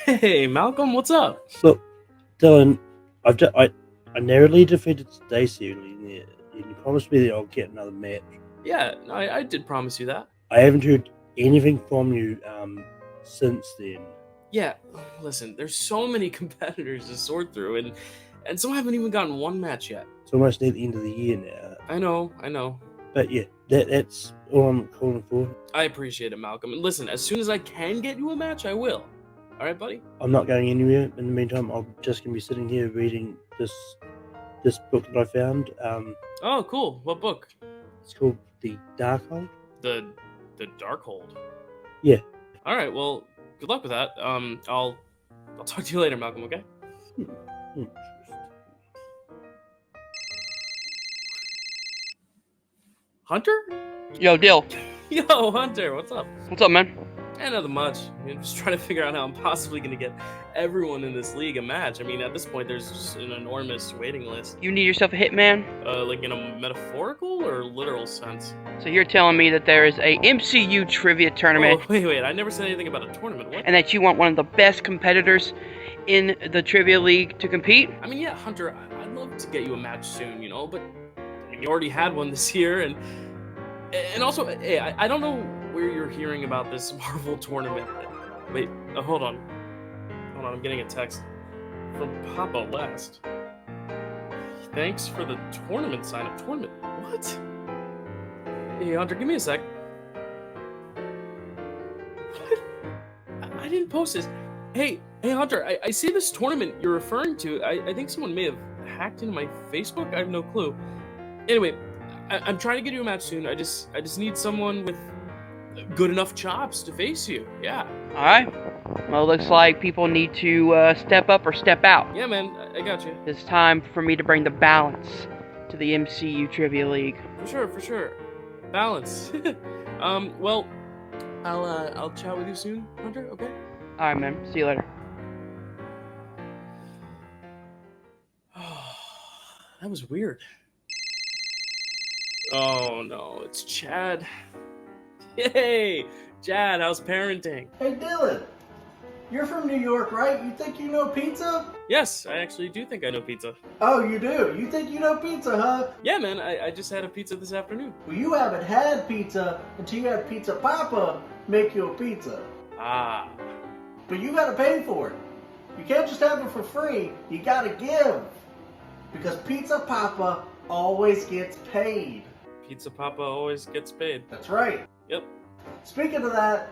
Hey, Malcolm, what's up? Look, Dylan, I narrowly defeated Stacy earlier. You promised me that I'll get another match. Yeah, I did promise you that. I haven't heard anything from you since then. Yeah, listen, there's so many competitors to sort through, and some haven't even gotten one match yet. It's almost near the end of the year now. I know. But yeah, that's all I'm calling for. I appreciate it, Malcolm. And listen, as soon as I can get you a match, I will. All right, buddy? I'm not going anywhere. In the meantime, I'm just going to be sitting here reading this book that I found. Oh, cool. What book? It's called The Darkhold. The Darkhold. Yeah. All right. Well, good luck with that. I'll talk to you later, Malcolm. Okay. Hunter? Yo, Dill. Yo, Hunter. What's up? What's up, man? Nothing much. I'm just trying to figure out how I'm possibly going to get everyone in this league a match. I mean, at this point, there's just an enormous waiting list. You need yourself a hitman? Like in a metaphorical or literal sense? So you're telling me that there is a MCU trivia tournament. Oh, wait. I never said anything about a tournament. What? And that you want one of the best competitors in the trivia league to compete? I mean, yeah, Hunter, I'd love to get you a match soon, but I mean, you already had one this year, and also, hey, I don't know where you're hearing about this Marvel tournament. Wait, hold on, I'm getting a text from Papa West. Thanks for the tournament sign-up. Tournament? What? Hey, Hunter, give me a sec. What? I didn't post this. Hey, Hunter, I see this tournament you're referring to. I think someone may have hacked into my Facebook. I have no clue. Anyway, I'm trying to get you a match soon. I just need someone with good enough chops to face you. Yeah. All right. Well, it looks like people need to step up or step out. Yeah, man, I got you. It's time for me to bring the balance to the MCU Trivia League. For sure. Balance. Well, I'll chat with you soon, Hunter. Okay. All right, man. See you later. That was weird. Oh no, it's Chad. Hey, Chad, how's parenting? Hey Dylan, you're from New York, right? You think you know pizza? Yes, I actually do think I know pizza. Oh, you do? You think you know pizza, huh? Yeah, man, I just had a pizza this afternoon. Well, you haven't had pizza until you had Pizza Papa make you a pizza. Ah. But you gotta pay for it. You can't just have it for free, you gotta give. Because Pizza Papa always gets paid. Pizza Papa always gets paid. That's right. Yep. Speaking of that,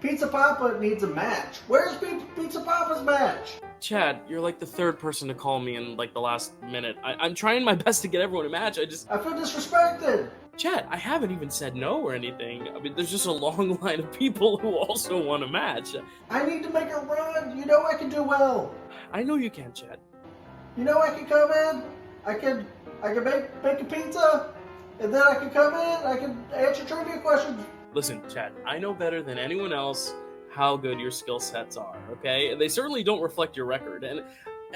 Pizza Papa needs a match. Where's Pizza Papa's match? Chad, you're like the third person to call me in like the last minute. I'm trying my best to get everyone a match. I feel disrespected. Chad, I haven't even said no or anything. I mean, there's just a long line of people who also want a match. I need to make a run. You know I can do well. I know you can, Chad. You know I can come in. I can make a pizza, and then I can come in. I can answer trivia questions. Listen, Chad, I know better than anyone else how good your skill sets are, okay? They certainly don't reflect your record, and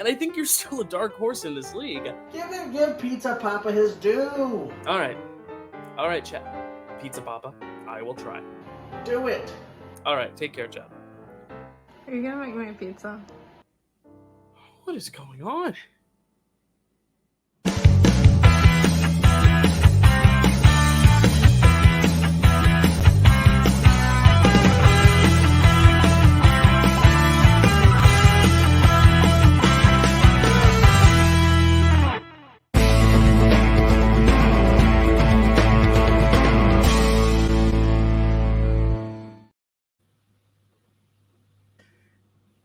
I think you're still a dark horse in this league. Give Pizza Papa his due. All right, Chad. Pizza Papa, I will try. Do it. All right, take care, Chad. Are you gonna make me a pizza? What is going on?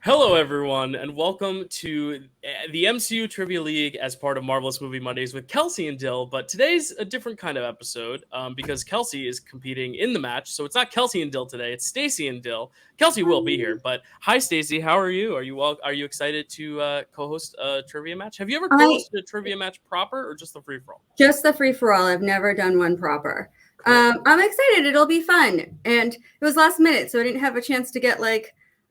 Hello, everyone, and welcome to the MCU Trivia League as part of Marvelous Movie Mondays with Kelsey and Dill. But today's a different kind of episode because Kelsey is competing in the match. So it's not Kelsey and Dill today; it's Stacy and Dill. Kelsey will be here, but hi, Stacy. How are you? Are you excited to co-host a trivia match? Have you ever co-hosted a trivia match proper, or just the free for all? Just the free for all. I've never done one proper. Cool. I'm excited. It'll be fun, and it was last minute, so I didn't have a chance to get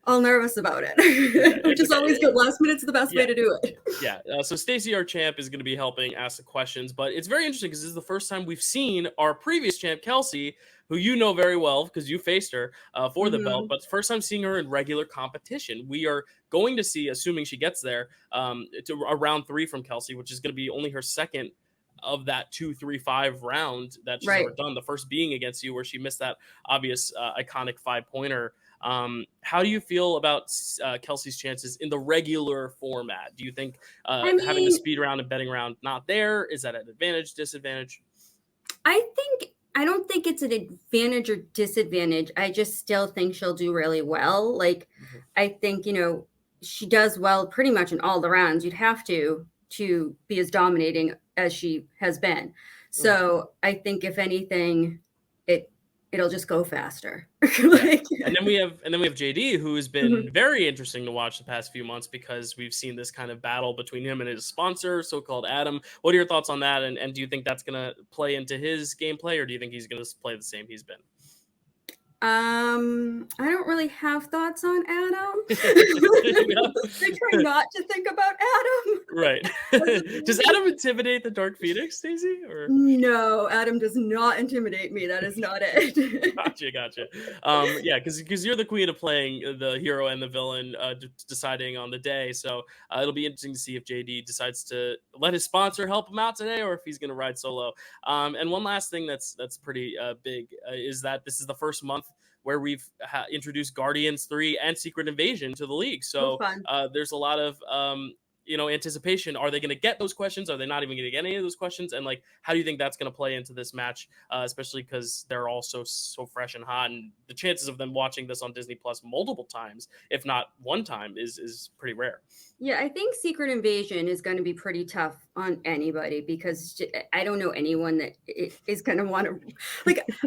all nervous about it, which is always good. Last minute's the best way to do it. Yeah. So Stacey, our champ, is going to be helping ask the questions, but it's very interesting because this is the first time we've seen our previous champ, Kelsey, who you know very well because you faced her for the belt, but it's the first time seeing her in regular competition. We are going to see, assuming she gets there, to a round 3 from Kelsey, which is going to be only her second of that 2, 3, 5 round that she's ever done. The first being against you, where she missed that obvious iconic 5-pointer. How do you feel about Kelsey's chances in the regular format? Do you think having the speed round and betting round not there, is that an advantage, disadvantage? I don't think it's an advantage or disadvantage. I just still think she'll do really well. Like, I think, she does well pretty much in all the rounds. You'd have to be as dominating as she has been. So I think if anything, it'll just go faster. And then we have JD, who has been very interesting to watch the past few months because we've seen this kind of battle between him and his sponsor, so-called Adam. What are your thoughts on that? And do you think that's going to play into his gameplay, or do you think he's going to play the same he's been? I don't really have thoughts on Adam. I try not to think about Adam. Right. Does Adam intimidate the Dark Phoenix, Stacey? Or no, Adam does not intimidate me. That is not it. Gotcha. Yeah, because you're the queen of playing the hero and the villain, deciding on the day. So it'll be interesting to see if JD decides to let his sponsor help him out today, or if he's going to ride solo. And one last thing that's pretty big is that this is the first month where we've introduced Guardians 3 and Secret Invasion to the league. So there's a lot of anticipation. Are they going to get those questions? Are they not even going to get any of those questions? And how do you think that's going to play into this match, especially because they're all so fresh and hot, and the chances of them watching this on Disney Plus multiple times, if not one time, is pretty rare. Yeah, I think Secret Invasion is going to be pretty tough on anybody because I don't know anyone that is going to want to,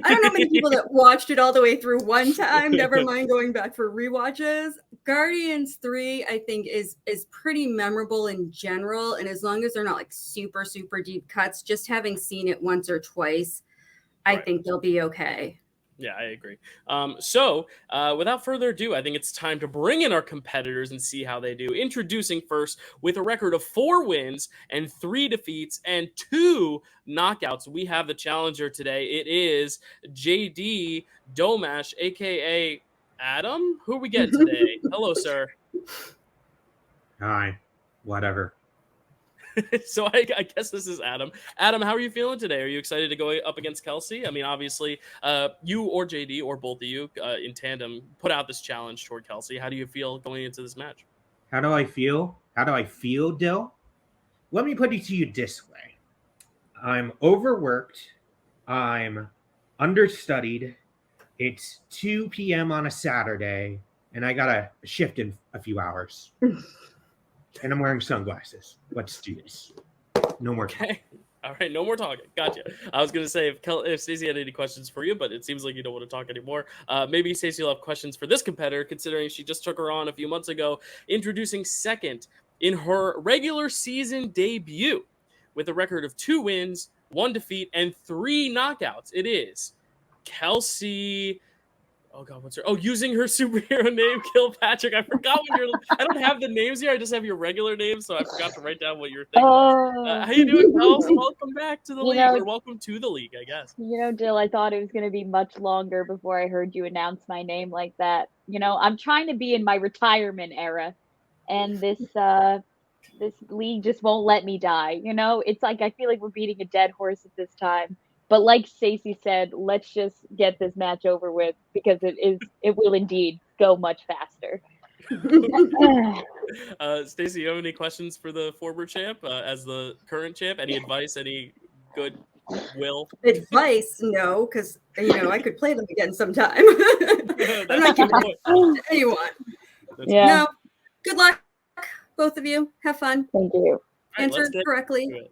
I don't know many people that watched it all the way through one time, never mind going back for rewatches. Guardians 3, I think, is pretty memorable in general. And as long as they're not super, super deep cuts, just having seen it once or twice, I think they'll be okay. Yeah, I agree. So without further ado, I think it's time to bring in our competitors and see how they do. Introducing first, with a record of 4 wins and 3 defeats and 2 knockouts, we have the challenger today. It is JD Domash, a.k.a. Adam. Who are we getting today? Hello, sir. Hi. Whatever. So I guess this is Adam. Adam, how are you feeling today? Are you excited to go up against Kelsey? I mean, obviously, you or JD or both of you in tandem put out this challenge toward Kelsey. How do you feel going into this match? How do I feel? Dill? Let me put it to you this way. I'm overworked. I'm understudied. It's 2 p.m. on a Saturday, and I got a shift in a few hours. And I'm wearing sunglasses. Let's do this. No more talking. Okay. All right, no more talking. Gotcha. I was going to say if Stacey had any questions for you, but it seems like you don't want to talk anymore. Maybe Stacey will have questions for this competitor, considering she just took her on a few months ago, introducing second in her regular season debut with a record of 2 wins, 1 defeat, and 3 knockouts. It is Kelsey. Oh God, what's her? Oh, using her superhero name, Kilpatrick. I forgot I don't have the names here. I just have your regular name, so I forgot to write down what you're thinking. How you doing, Kelsey? Welcome back to the league, or welcome to the league, I guess. Dill, I thought it was going to be much longer before I heard you announce my name like that. I'm trying to be in my retirement era, and this league just won't let me die. It's like I feel like we're beating a dead horse at this time. But like Stacey said, let's just get this match over with because it will indeed go much faster. Stacey, you have any questions for the former champ as the current champ? Any advice? Any good will? Advice? No, because I could play them again sometime. I'm not giving it to anyone. Yeah. No. Good luck, both of you. Have fun. Thank you. Answer correctly.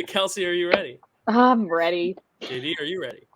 Kelsey, are you ready? I'm ready. JD, are you ready?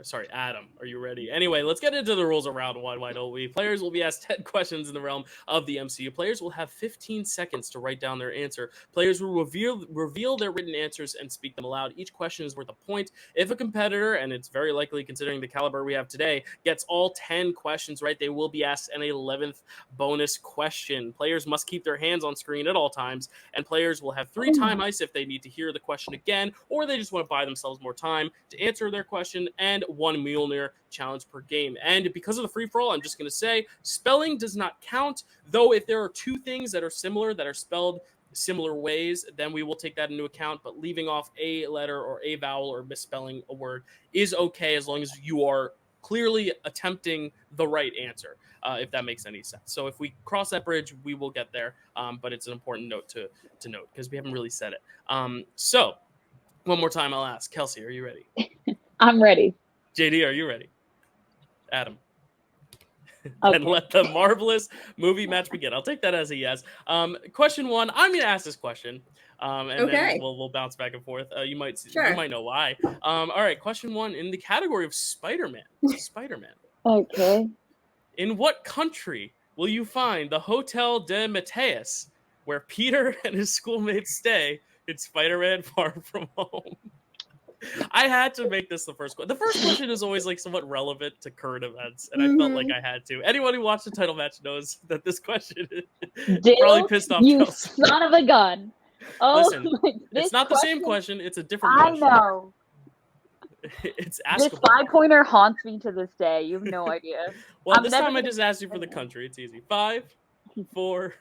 Sorry, Adam, are you ready? Anyway, let's get into the rules of round one. Why don't we? Players will be asked 10 questions in the realm of the MCU. Players will have 15 seconds to write down their answer. Players will reveal their written answers and speak them aloud. Each question is worth a point. If a competitor, and it's very likely considering the caliber we have today, gets all 10 questions right, they will be asked an 11th bonus question. Players must keep their hands on screen at all times, and players will have 3 time ice if they need to hear the question again, or they just want to buy themselves more time to answer their question, and 1 Mjolnir challenge per game. And because of the free-for-all, I'm just going to say spelling does not count, though if there are 2 things that are similar, that are spelled similar ways, then we will take that into account. But leaving off a letter or a vowel or misspelling a word is okay as long as you are clearly attempting the right answer, if that makes any sense. So if we cross that bridge, we will get there. But it's an important note to note because we haven't really said it. So one more time, I'll ask. Kelsey, are you ready? I'm ready. JD, are you ready? Adam. Okay. And let the marvelous movie match begin. I'll take that as a yes. Question 1. I'm going to ask this question, and then we'll bounce back and forth. You might know why. All right. Question 1. In the category of Spider-Man. Okay. In what country will you find the Hotel de Mateus, where Peter and his schoolmates stay in Spider-Man Far From Home? I had to make this the first question. The first question is always like somewhat relevant to current events, and I felt like I had to. Anyone who watched the title match knows that this question is probably pissed off. You Kelsey. son of a gun! Oh, listen, it's not the same question. It's a different question. I know. It's This askable. 5-pointer haunts me to this day. You have no idea. Well, I'm this never time I gonna- just asked you for the country. It's easy. 5, 4,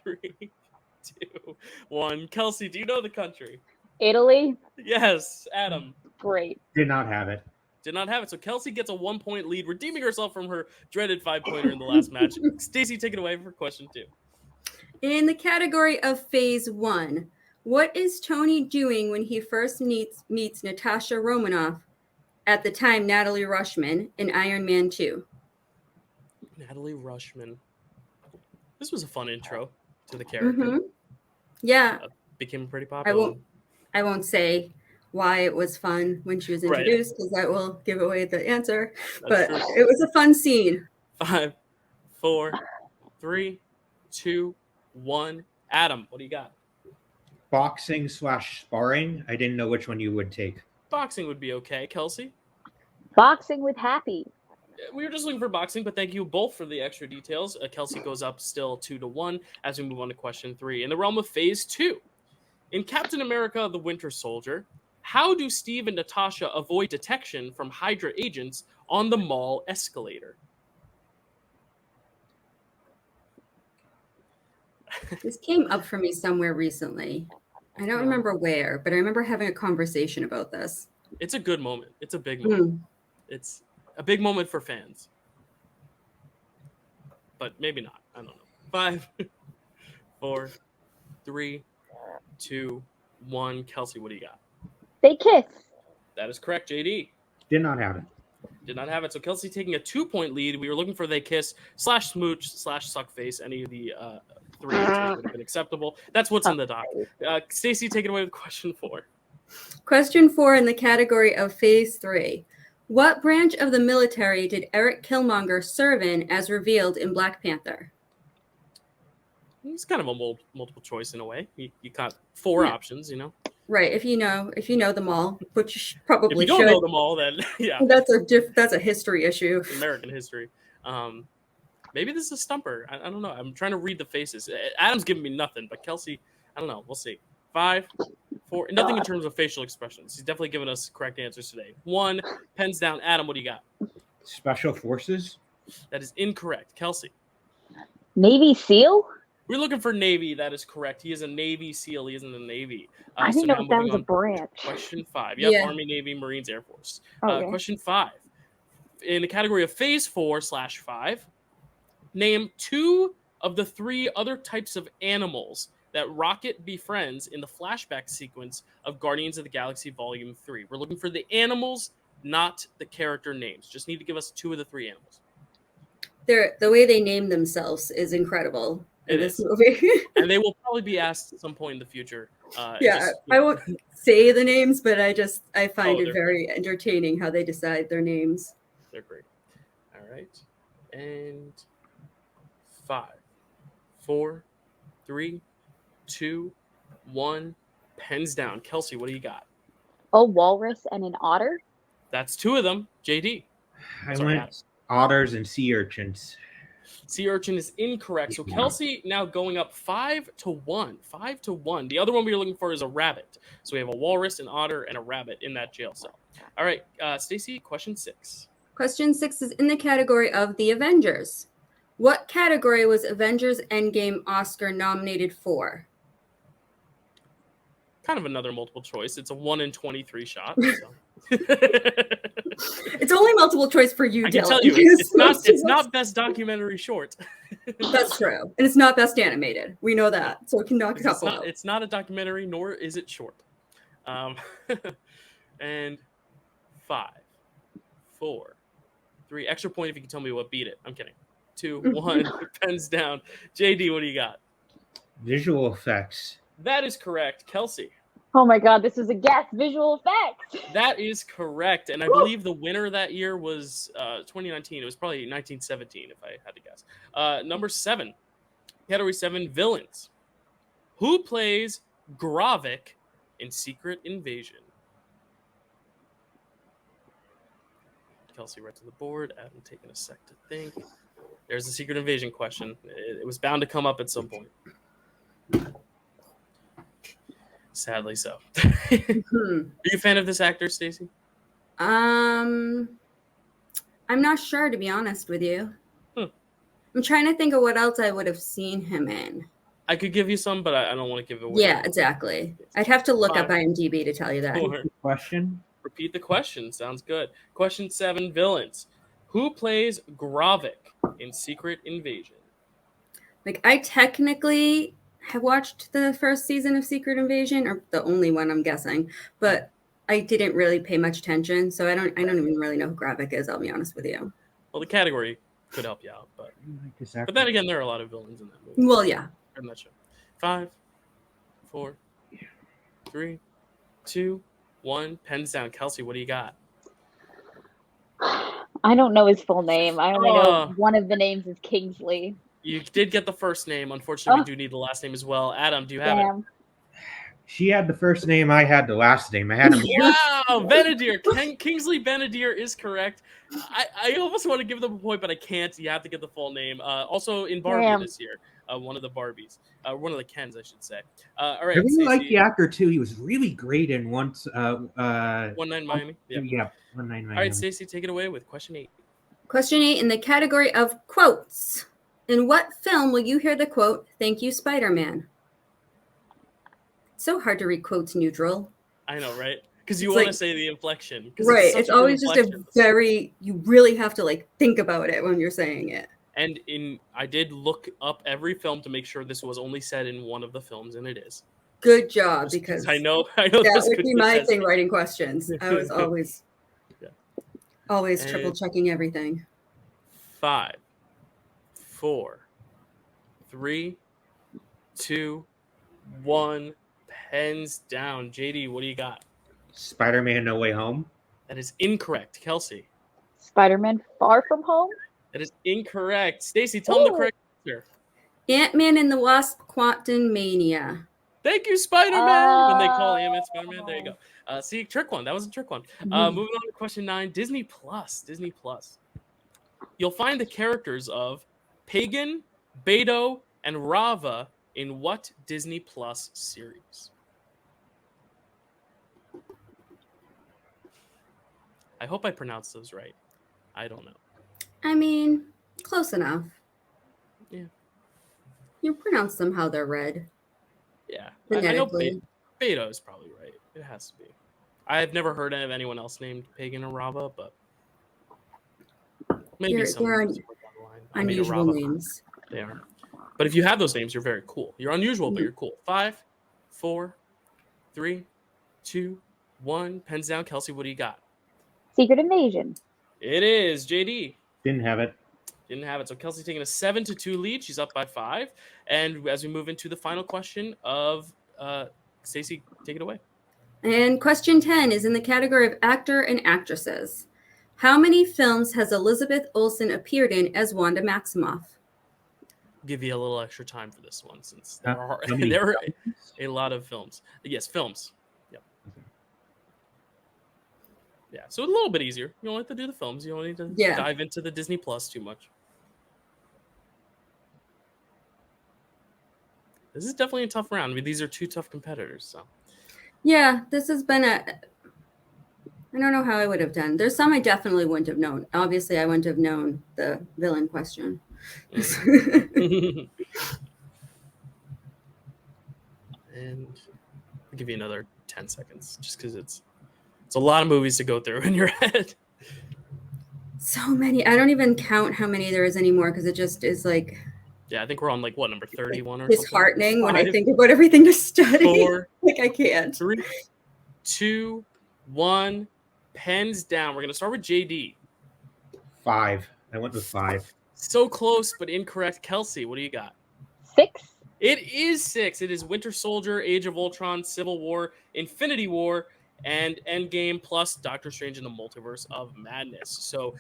3, 2, 1. Kelsey, do you know the country? Italy? Yes. Adam. Great. Did not have it. Did not have it. So Kelsey gets a 1-point lead, redeeming herself from her dreaded 5-pointer in the last match. Stacey, take it away for question 2. In the category of Phase 1, what is Tony doing when he first meets Natasha Romanoff, at the time Natalie Rushman, in Iron Man 2? Natalie Rushman. This was a fun intro to the character. Yeah. Became pretty popular. I won't say why it was fun when she was introduced, because that will give away the answer. But it was a fun scene. 5, 4, 3, 2, 1. Adam, what do you got? Boxing / sparring. I didn't know which one you would take. Boxing would be okay. Kelsey? Boxing with Happy. We were just looking for boxing, but thank you both for the extra details. Kelsey goes up still 2-1 as we move on to question 3. In the realm of Phase 2, in Captain America: The Winter Soldier, how do Steve and Natasha avoid detection from Hydra agents on the mall escalator? This came up for me somewhere recently. I don't remember where, but I remember having a conversation about this. It's a good moment. It's a big moment. It's a big moment for fans. But maybe not. I don't know. 5, 4, 3, 2, 1. Kelsey, what do you got? They kiss. That is correct, JD. Did not have it. Did not have it. So Kelsey taking a 2-point lead. We were looking for they kiss / smooch / suck face. Any of the 3 answers would have been acceptable. That's what's in the doc. Stacey, take it away with question 4. Question 4 in the category of Phase 3. What branch of the military did Eric Killmonger serve in as revealed in Black Panther? It's kind of a multiple choice in a way. You got 4 options, you know. Right. If you know them all, which you probably if you don't should. know them all, then yeah, that's a history issue. American history. Maybe this is a stumper. I don't know. I'm trying to read the faces. Adam's giving me nothing, but Kelsey, I don't know. We'll see. 5, 4. Nothing in terms of facial expressions. He's definitely given us correct answers today. 1. Pens down. Adam, what do you got? Special Forces. That is incorrect. Kelsey. Navy SEAL? We're looking for Navy. That is correct. He is a Navy SEAL. He is in the Navy. I didn't know that was a branch. Question 5. Yep, yeah. Army, Navy, Marines, Air Force. Okay. Question 5. In the category of Phase 4 / 5, name 2 of the 3 other types of animals that Rocket befriends in the flashback sequence of Guardians of the Galaxy Volume 3. We're looking for the animals, not the character names. Just need to give us 2 of the 3 animals. The way they name themselves is incredible. in It this is. movie. And they will probably be asked at some point in the future. Yeah, I won't say the names, but I find it they're very entertaining how they decide their names. They're great. All right. And 5, 4, 3, 2, 1. Pens down. Kelsey, what do you got? A walrus and an otter. That's 2 of them. JD. I Sorry, went otters and sea urchins. Sea urchin is incorrect. So Kelsey now going up 5-1. 5-1. The other one we were looking for is a rabbit. So we have a walrus, an otter, and a rabbit in that jail cell. All right, Stacy, question 6. Question 6 is in the category of the Avengers. What category was Avengers Endgame Oscar nominated for? Kind of another multiple choice. It's a 1 in 23 shot. So. It's only multiple choice for you, I can Dylan. tell you, it's not best documentary short. That's true. And it's not best animated. We know that. So it can knock a couple out. It's not a documentary, nor is it short. And 5, 4, 3. Extra point if you can tell me what beat it. I'm kidding. 2, 1. Pens down. JD, what do you got? Visual effects. That is correct. Kelsey. Oh my god, this is a guess. Visual effects. That is correct. And I believe the winner that year was 2019. It was probably 1917, if I had to guess. Number 7. Category 7, villains. Who plays Gravik in Secret Invasion? Kelsey right to the board. Adam taking a sec to think. There's the Secret Invasion question. It was bound to come up at some point. Sadly so. Are you a fan of this actor, Stacy? I'm not sure, to be honest with you. I'm trying to think of what else I would have seen him in. I could give you some, but I don't want to give it away. Yeah, exactly. I'd have to look up IMDb to tell you that. Question? Repeat the question. Sounds good. Question 7, villains. Who plays Gravik in Secret Invasion? Like, I technically have watched the first season of Secret Invasion, or the only one, I'm guessing, but I didn't really pay much attention, so I don't even really know who Gravik is, I'll be honest with you. Well, the category could help you out, but then again, there are a lot of villains in that movie. Well, yeah. I'm not sure. 5, 4, 3, 2, 1. Pens down. Kelsey, what do you got? I don't know his full name. I only know one of the names is Kingsley. You did get the first name. Unfortunately, we do need the last name as well. Adam, do you have it? She had the first name. I had the last name. I had him. Wow, Benadier. Kingsley Benadier is correct. I almost want to give them a point, but I can't. You have to get the full name. Also in Barbie this year. One of the Barbies. One of the Kens, I should say. All right. I really like the actor, too. He was really great in once. 1-9 Miami. Yeah, 1-9 Miami. All right, Stacey, take it away with question 8. Question 8 in the category of quotes. In what film will you hear the quote, "Thank you, Spider-Man"? So hard to read quotes neutral. I know, right? Because you want to say the inflection. Right. It's always just you really have to think about it when you're saying it. And I did look up every film to make sure this was only said in one of the films, and it is. Good job, because I know that would be my thing writing questions. I was always triple checking everything. 5, 4, 3, 2, 1. Pens down. JD, what do you got? Spider-Man No Way Home. That is incorrect. Kelsey. Spider-Man Far From Home. That is incorrect. Stacy, tell them the correct answer. Ant-Man and the Wasp: Quantumania. Thank you, Spider-Man. When they call Ant-Man Spider-Man, there you go. See, trick one. That was a trick one. Moving on to question 9. Disney Plus. Disney Plus. You'll find the characters of Pagan, Beto, and Rava in what Disney Plus series? I hope I pronounced those right. I don't know. I mean, close enough. Yeah. You pronounce them how they're read. Yeah. I know Beto is probably right. It has to be. I've never heard of anyone else named Pagan or Rava, but maybe they're unusual names. They are. But if you have those names, you're very cool. You're unusual, but you're cool. 5, 4, 3, 2, 1. Pens down. Kelsey, what do you got? Secret Invasion. It is. JD. Didn't have it. Didn't have it. So Kelsey taking a 7-2 lead. She's up by 5. And as we move into the final question of Stacey, take it away. And question 10 is in the category of actor and actresses. How many films has Elizabeth Olsen appeared in as Wanda Maximoff? Give you a little extra time for this one since How many there are films? a lot of films. Yes, films. Yep. Okay. Yeah, so a little bit easier. You don't have to do the films. You don't need to dive into the Disney Plus too much. This is definitely a tough round. I mean, these are two tough competitors. So Yeah, this has been I don't know how I would have done. There's some I definitely wouldn't have known. Obviously, I wouldn't have known the villain question. And I'll give you another 10 seconds just because it's a lot of movies to go through in your head. So many. I don't even count how many there is anymore because it just is like. Yeah, I think we're on like what, number 31 or disheartening something? when I think about everything to study. 4, like I can't. 3, 2, 1. Pens down. We're gonna start with JD. 5. I went with 5. So close, but incorrect. Kelsey, what do you got? 6. It is 6. It is Winter Soldier, Age of Ultron, Civil War, Infinity War, and Endgame, plus Doctor Strange in the Multiverse of Madness. So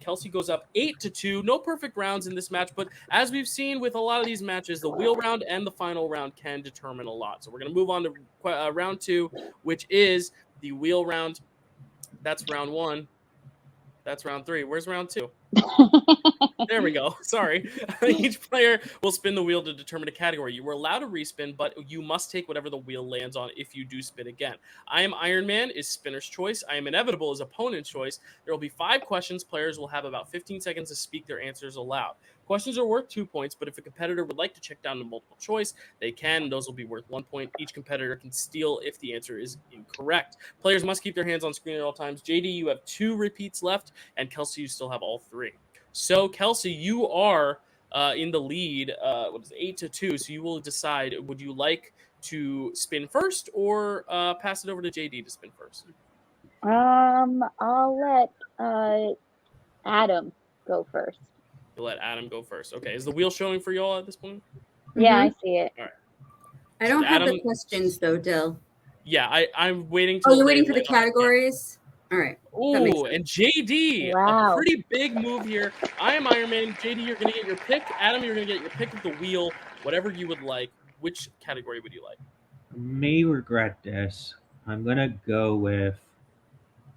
Kelsey goes up 8-2. No perfect rounds in this match, but as we've seen with a lot of these matches, the wheel round and the final round can determine a lot. So we're going to move on to round 2, which is the wheel round. That's round 1. That's round 3. Where's round 2? There we go. Sorry. Each player will spin the wheel to determine a category. You were allowed to respin, but you must take whatever the wheel lands on if you do spin again. I Am Iron Man is spinner's choice. I Am Inevitable is opponent's choice. There will be 5 questions. Players will have about 15 seconds to speak their answers aloud. Questions are worth 2 points, but if a competitor would like to check down to multiple choice, they can. Those will be worth 1 point. Each competitor can steal if the answer is incorrect. Players must keep their hands on screen at all times. JD, you have 2 repeats left, and Kelsey, you still have all 3. So, Kelsey, you are in the lead. What is it, 8-2? So you will decide: would you like to spin first, or pass it over to JD to spin first? I'll let Adam go first. You'll let Adam go first. Okay. Is the wheel showing for y'all at this point? Yeah, I see it. All right. I don't have Adam, the questions though, Dill. Yeah, I'm waiting. Oh, you're waiting for the categories? All right. Oh, and JD, Wow. a pretty big move here. I Am Iron Man. JD, you're going to get your pick. Adam, you're going to get your pick of the wheel, whatever you would like. Which category would you like? I may regret this. I'm going to go with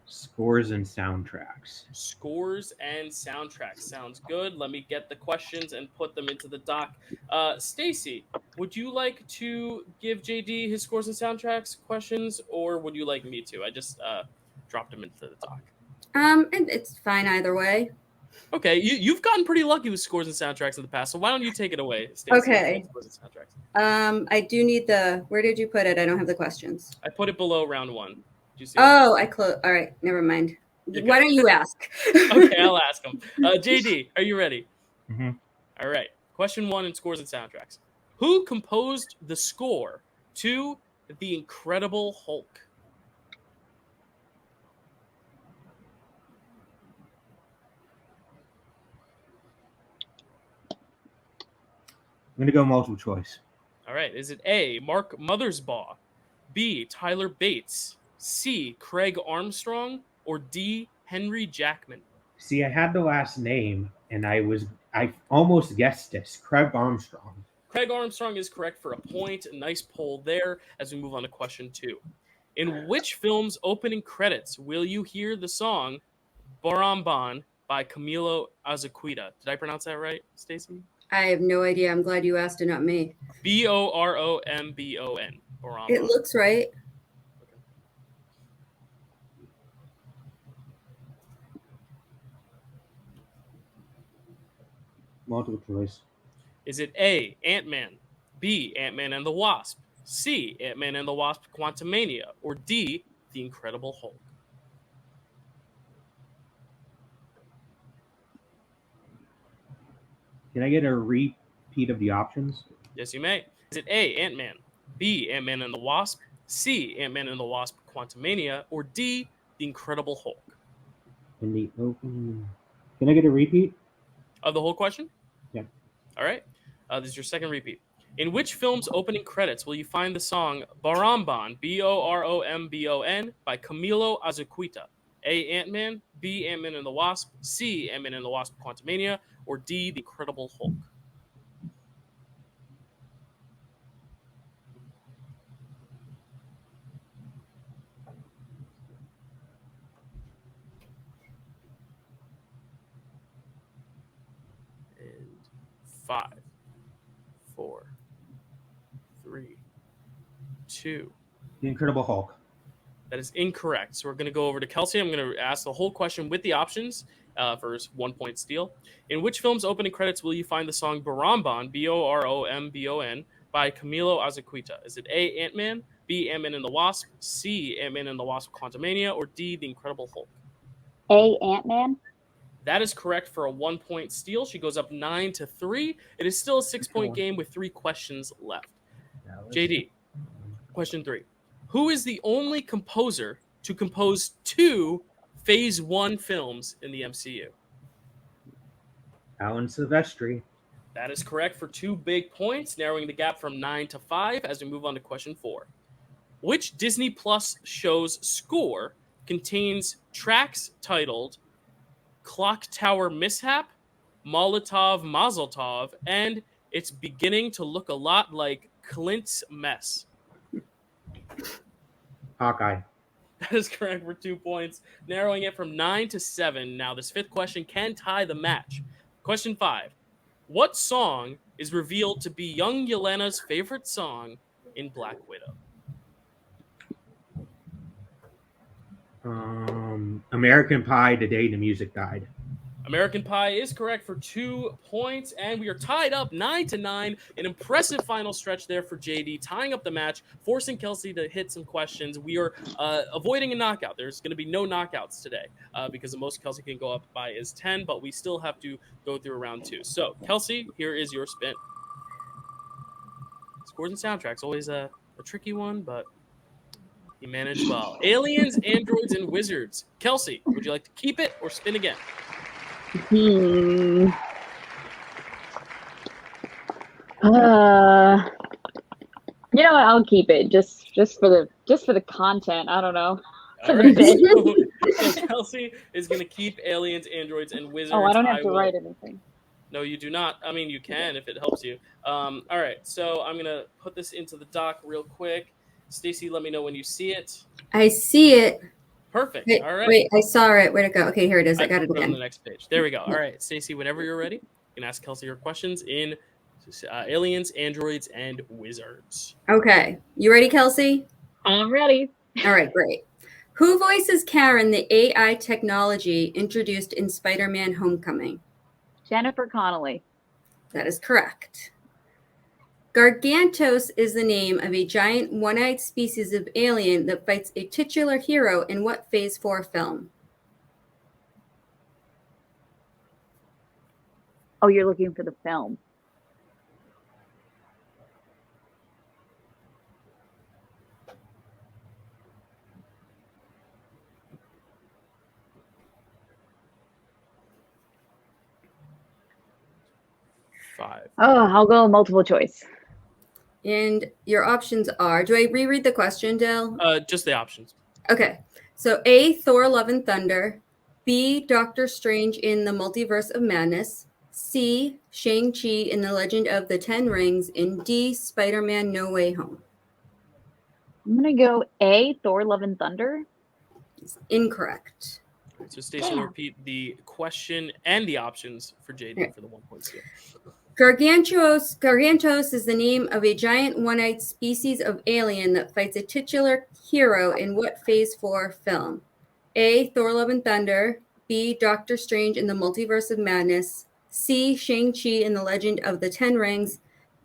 scores and soundtracks. Scores and soundtracks. Sounds good. Let me get the questions and put them into the doc. Stacey, would you like to give JD his scores and soundtracks questions, or would you like me to? I just dropped them into the doc. And it's fine either way. Okay, you've gotten pretty lucky with scores and soundtracks in the past, so why don't you take it away, Stacey? Okay. Scores and soundtracks. I do need where did you put it? I don't have the questions. I put it below round 1. Did you see all right, never mind. Why don't you ask? Okay, I'll ask him. JD, are you ready? Mm-hmm. All right. Question 1 in scores and soundtracks. Who composed the score to The Incredible Hulk? I'm going to go multiple choice. All right. Is it A, Mark Mothersbaugh, B, Tyler Bates, C, Craig Armstrong, or D, Henry Jackman? See, I had the last name, and I almost guessed this. Craig Armstrong. Craig Armstrong is correct for a point. A nice poll there as we move on to question 2. In which film's opening credits will you hear the song Baramban by Camilo Azuquita? Did I pronounce that right, Stacey? I have no idea. I'm glad you asked and not me. Barombon. Baramban. It looks right. Multiple choice. Is it A, Ant-Man, B, Ant-Man and the Wasp, C, Ant-Man and the Wasp Quantumania, or D, The Incredible Hulk? Can I get a repeat of the options? Yes, you may. Is it A, Ant-Man, B, Ant-Man and the Wasp, C, Ant-Man and the Wasp Quantumania, or D, The Incredible Hulk? In the opening. Can I get a repeat? Of the whole question? Yeah. All right. This is your second repeat. In which film's opening credits will you find the song Barambon, Borombon, by Camilo Azuquita? A. Ant-Man, B. Ant-Man and the Wasp, C. Ant-Man and the Wasp Quantumania, or D. The Incredible Hulk? And 5, 4, 3, 2. The Incredible Hulk. That is incorrect. So we're going to go over to Kelsey. I'm going to ask the whole question with the options for 1 point steal. In which film's opening credits will you find the song Barambon, Borombon, by Camilo Azuquita? Is it A, Ant-Man, B, Ant-Man and the Wasp, C, Ant-Man and the Wasp Quantumania, or D, The Incredible Hulk? A, Ant-Man. That is correct for a 1 point steal. She goes up 9-3. It is still a 6-point game with 3 questions left. JD, question 3. Who is the only composer to compose 2 Phase 1 films in the MCU? Alan Silvestri. That is correct for 2 big points, narrowing the gap from 9-5 as we move on to question 4. Which Disney Plus show's score contains tracks titled Clock Tower Mishap, Molotov Mazel Tov, and It's Beginning to Look a Lot Like Clint's Mess? Hawkeye. That is correct for 2 points, narrowing it from 9-7. Now, this 5th question can tie the match. Question 5. What song is revealed to be young Yelena's favorite song in Black Widow? American Pie, The Day the Music Died. American Pie is correct for 2 points, and we are tied up 9-9. An impressive final stretch there for JD, tying up the match, forcing Kelsey to hit some questions. We are avoiding a knockout. There's going to be no knockouts today because the most Kelsey can go up by is 10, but we still have to go through round 2. So, Kelsey, here is your spin. Scores and soundtracks, always a tricky one, but he managed well. Aliens, Androids, and Wizards. Kelsey, would you like to keep it or spin again? You know what? I'll keep it just for the content. I don't know. All right, so Kelsey is going to keep Aliens, Androids, and Wizards. Oh, I don't have to write anything. No, you do not. I mean, you can if it helps you. All right, so I'm going to put this into the doc real quick. Stacy, let me know when you see it. I see it. Perfect. Wait, All right. Wait, I saw it. Where'd it go? Okay, here it is. I got it put on again. the next page. There we go. All right, Stacy, whenever you're ready, you can ask Kelsey your questions in Aliens, Androids, and Wizards. Okay. You ready, Kelsey? I'm ready. All right, great. Who voices Karen, the AI technology introduced in Spider-Man Homecoming? Jennifer Connelly. That is correct. Gargantos is the name of a giant one-eyed species of alien that fights a titular hero in what Phase 4 film? Oh, you're looking for the film. Five. Oh, I'll go multiple choice. And your options are, do I reread the question, Dale? Just the options. Okay. So A, Thor, Love and Thunder. B, Doctor Strange in the Multiverse of Madness. C, Shang-Chi in the Legend of the Ten Rings. And D, Spider-Man No Way Home. I'm going to go A, Thor, Love and Thunder. It's incorrect. So Stacey will repeat the question and the options for JD for the 1 point scale. Gargantos is the name of a giant one-eyed species of alien that fights a titular hero in what Phase 4 film? A, Thor, Love and Thunder. B, Doctor Strange in the Multiverse of Madness. C, Shang-Chi in the Legend of the Ten Rings.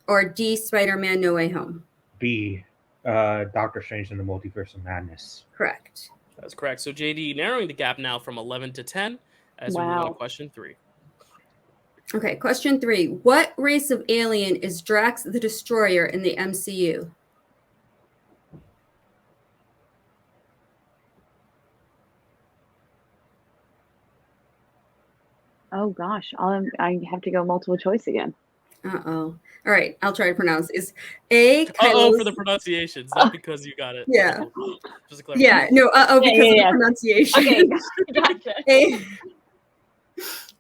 Or D, Spider-Man No Way Home. B, Doctor Strange in the Multiverse of Madness. Correct. That's correct. So JD narrowing the gap now from 11 to 10 as we move on to question 3. Okay, question 3. What race of alien is Drax the Destroyer in the MCU? Oh gosh, I have to go multiple choice again. Uh-oh. All right, I'll try to pronounce. Is A. Uh-oh for Kylos? the pronunciations, not because you got it. Yeah. Just a clarify. Yeah, no, because of the yeah. pronunciation. Okay, gotcha.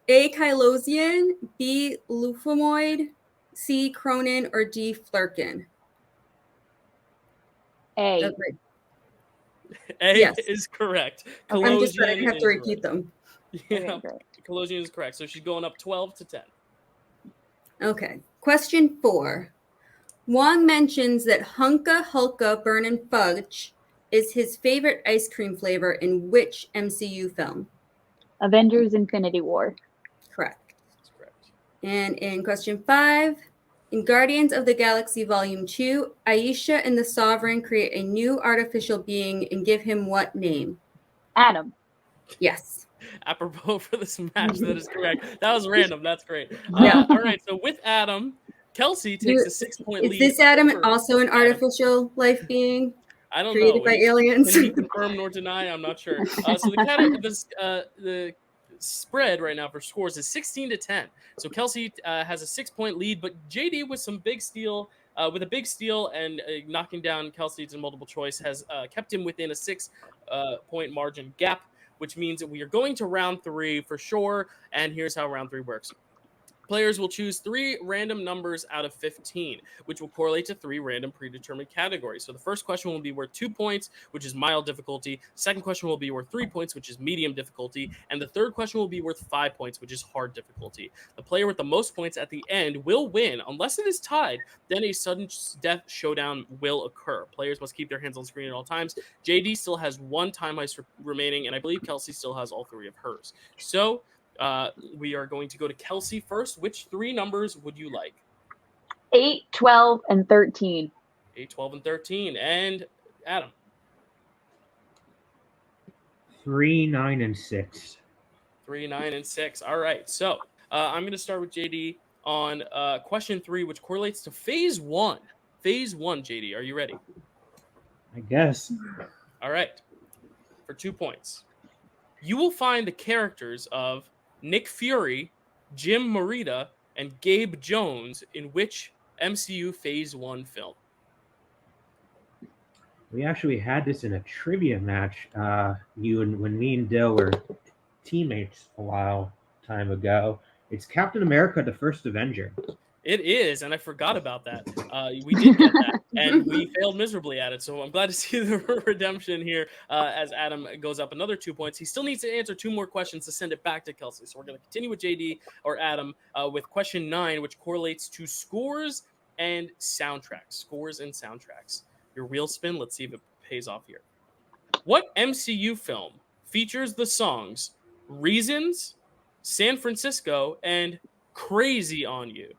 A. Kylosian, B. Lufamoid, C. Cronin, or D. Flurkin? A. That's right. A Yes. is correct. I'm just going to Kalosian have to is repeat them. Yeah, Okay, great. Kalosian is correct. So she's going up 12 to 10. Okay. Question 4. Wong mentions that Hunka Hulka Burnin' Fudge is his favorite ice cream flavor in which MCU film? Avengers: Infinity War. Correct. That's correct. And in question 5, in Guardians of the Galaxy Volume 2, Aisha and the Sovereign create a new artificial being and give him what name? Adam. Yes. Apropos for this match, that is correct. That was random. That's great. Yeah. All right. So with Adam, Kelsey takes a 6-point lead. Is this Adam over also an artificial life being I don't created know. by aliens? Can he confirm nor deny? I'm not sure. So the spread right now for scores is 16 to 10. So Kelsey has a 6-point lead, but JD with some big steal, with a big steal and knocking down Kelsey to multiple choice has kept him within a 6-point margin gap, which means that we are going to round 3 for sure. And here's how round 3 works. Players will choose 3 random numbers out of 15, which will correlate to 3 random predetermined categories. So the first question will be worth 2 points, which is mild difficulty. Second question will be worth 3 points, which is medium difficulty. And the third question will be worth 5 points, which is hard difficulty. The player with the most points at the end will win. Unless it is tied, then a sudden death showdown will occur. Players must keep their hands on the screen at all times. JD still has 1 time heist remaining, and I believe Kelsey still has all 3 of hers. So we are going to go to Kelsey first. Which 3 numbers would you like? 8, 12, and 13. 8, 12, and 13. And Adam? 3, 9, and 6. 3, 9, and 6. All right. So I'm going to start with JD on question 3, which correlates to phase 1. Phase 1, JD. Are you ready? I guess. All right. For 2 points. You will find the characters of Nick Fury, Jim Morita, and Gabe Jones in which MCU Phase 1 film? We actually had this in a trivia match. When me and Dill were teammates a while time ago. It's Captain America: The First Avenger. It is, and I forgot about that. We did get that, and we failed miserably at it. So I'm glad to see the redemption here as Adam goes up another 2 points. He still needs to answer 2 more questions to send it back to Kelsey. So we're going to continue with JD or Adam with question 9, which correlates to scores and soundtracks. Scores and soundtracks. Your wheel spin. Let's see if it pays off here. What MCU film features the songs Reasons, San Francisco, and Crazy on You?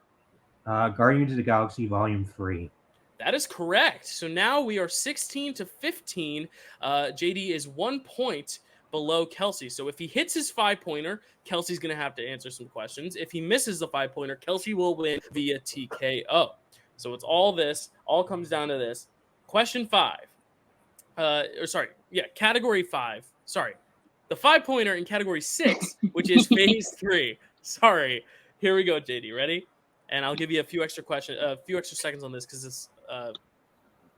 Guardians of the Galaxy Volume 3. That is correct. So now we are 16 to 15. JD is 1 point below Kelsey. So if he hits his 5-pointer, Kelsey's going to have to answer some questions. If he misses the 5-pointer, Kelsey will win via TKO. So it's all comes down to this. Question 5. Category 5. Sorry. The 5-pointer in category 6, which is phase 3. Sorry. Here we go, JD. Ready? And I'll give you a few extra seconds on this because this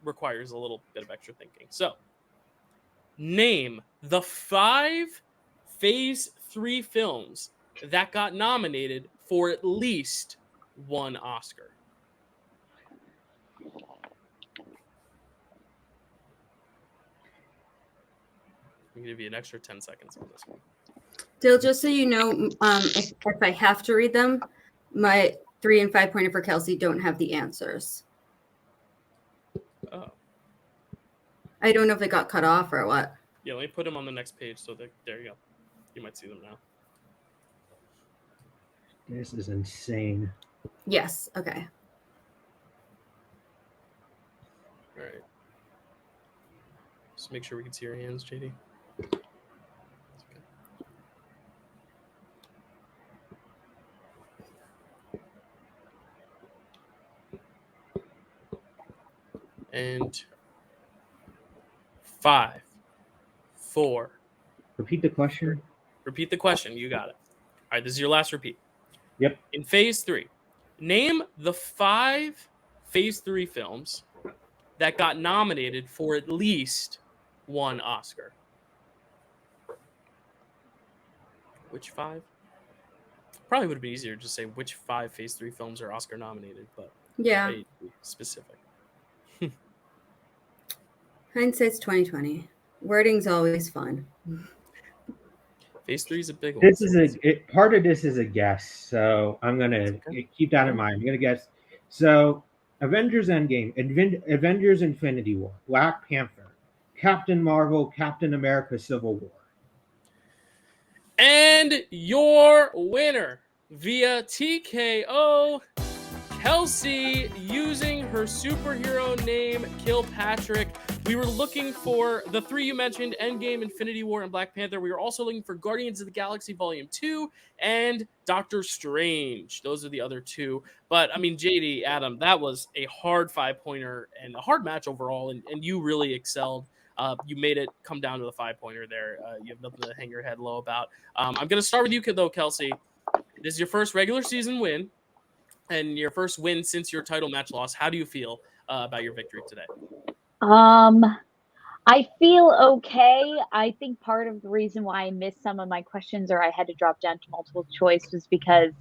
requires a little bit of extra thinking. So, name the 5 Phase 3 films that got nominated for at least 1 Oscar. I'm going to give you an extra 10 seconds on this one. Dill, just so you know, if I have to read them, my 3 and 5-pointer for Kelsey don't have the answers. Oh. I don't know if they got cut off or what. Yeah, let me put them on the next page. So there you go. You might see them now. This is insane. Yes. Okay. All right. Just make sure we can see your hands, JD. And 5, 4. Repeat the question. Repeat the question. You got it. right, this is your last repeat. Yep. In Phase 3, name the 5 Phase 3 films that got nominated for at least one Oscar. Which 5? Probably would have been easier to just say which 5 Phase 3 films are Oscar nominated, but Yeah. I need to be specific. Hindsight's 2020. Wording's always fun. Phase 3 is a big one. This is part of this is a guess, so I'm gonna keep that in mind. I'm gonna guess. So, Avengers Endgame, Avengers Infinity War, Black Panther, Captain Marvel, Captain America: Civil War. And your winner via TKO, Kelsey, using her superhero name, Kilpatrick. We were looking for the 3 you mentioned, Endgame, Infinity War, and Black Panther. We were also looking for Guardians of the Galaxy Volume 2 and Doctor Strange. Those are the other 2. But, I mean, JD, Adam, that was a hard 5-pointer and a hard match overall, and you really excelled. You made it come down to the 5-pointer there. You have nothing to hang your head low about. I'm going to start with you, though, Kelsey. This is your first regular season win and your first win since your title match loss. How do you feel about your victory today? I feel okay. I think part of the reason why I missed some of my questions or I had to drop down to multiple choice was because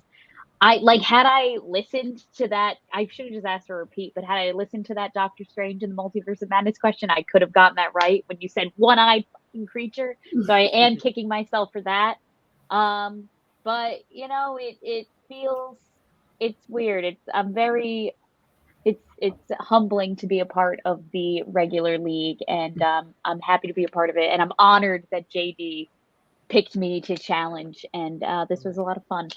had I listened to that, I should have just asked for a repeat, but had I listened to that Doctor Strange and the Multiverse of Madness question, I could have gotten that right when you said one-eyed fucking creature. So I am kicking myself for that. But it feels, it's weird. It's humbling to be a part of the regular league, and I'm happy to be a part of it. And I'm honored that JD picked me to challenge, and this was a lot of fun.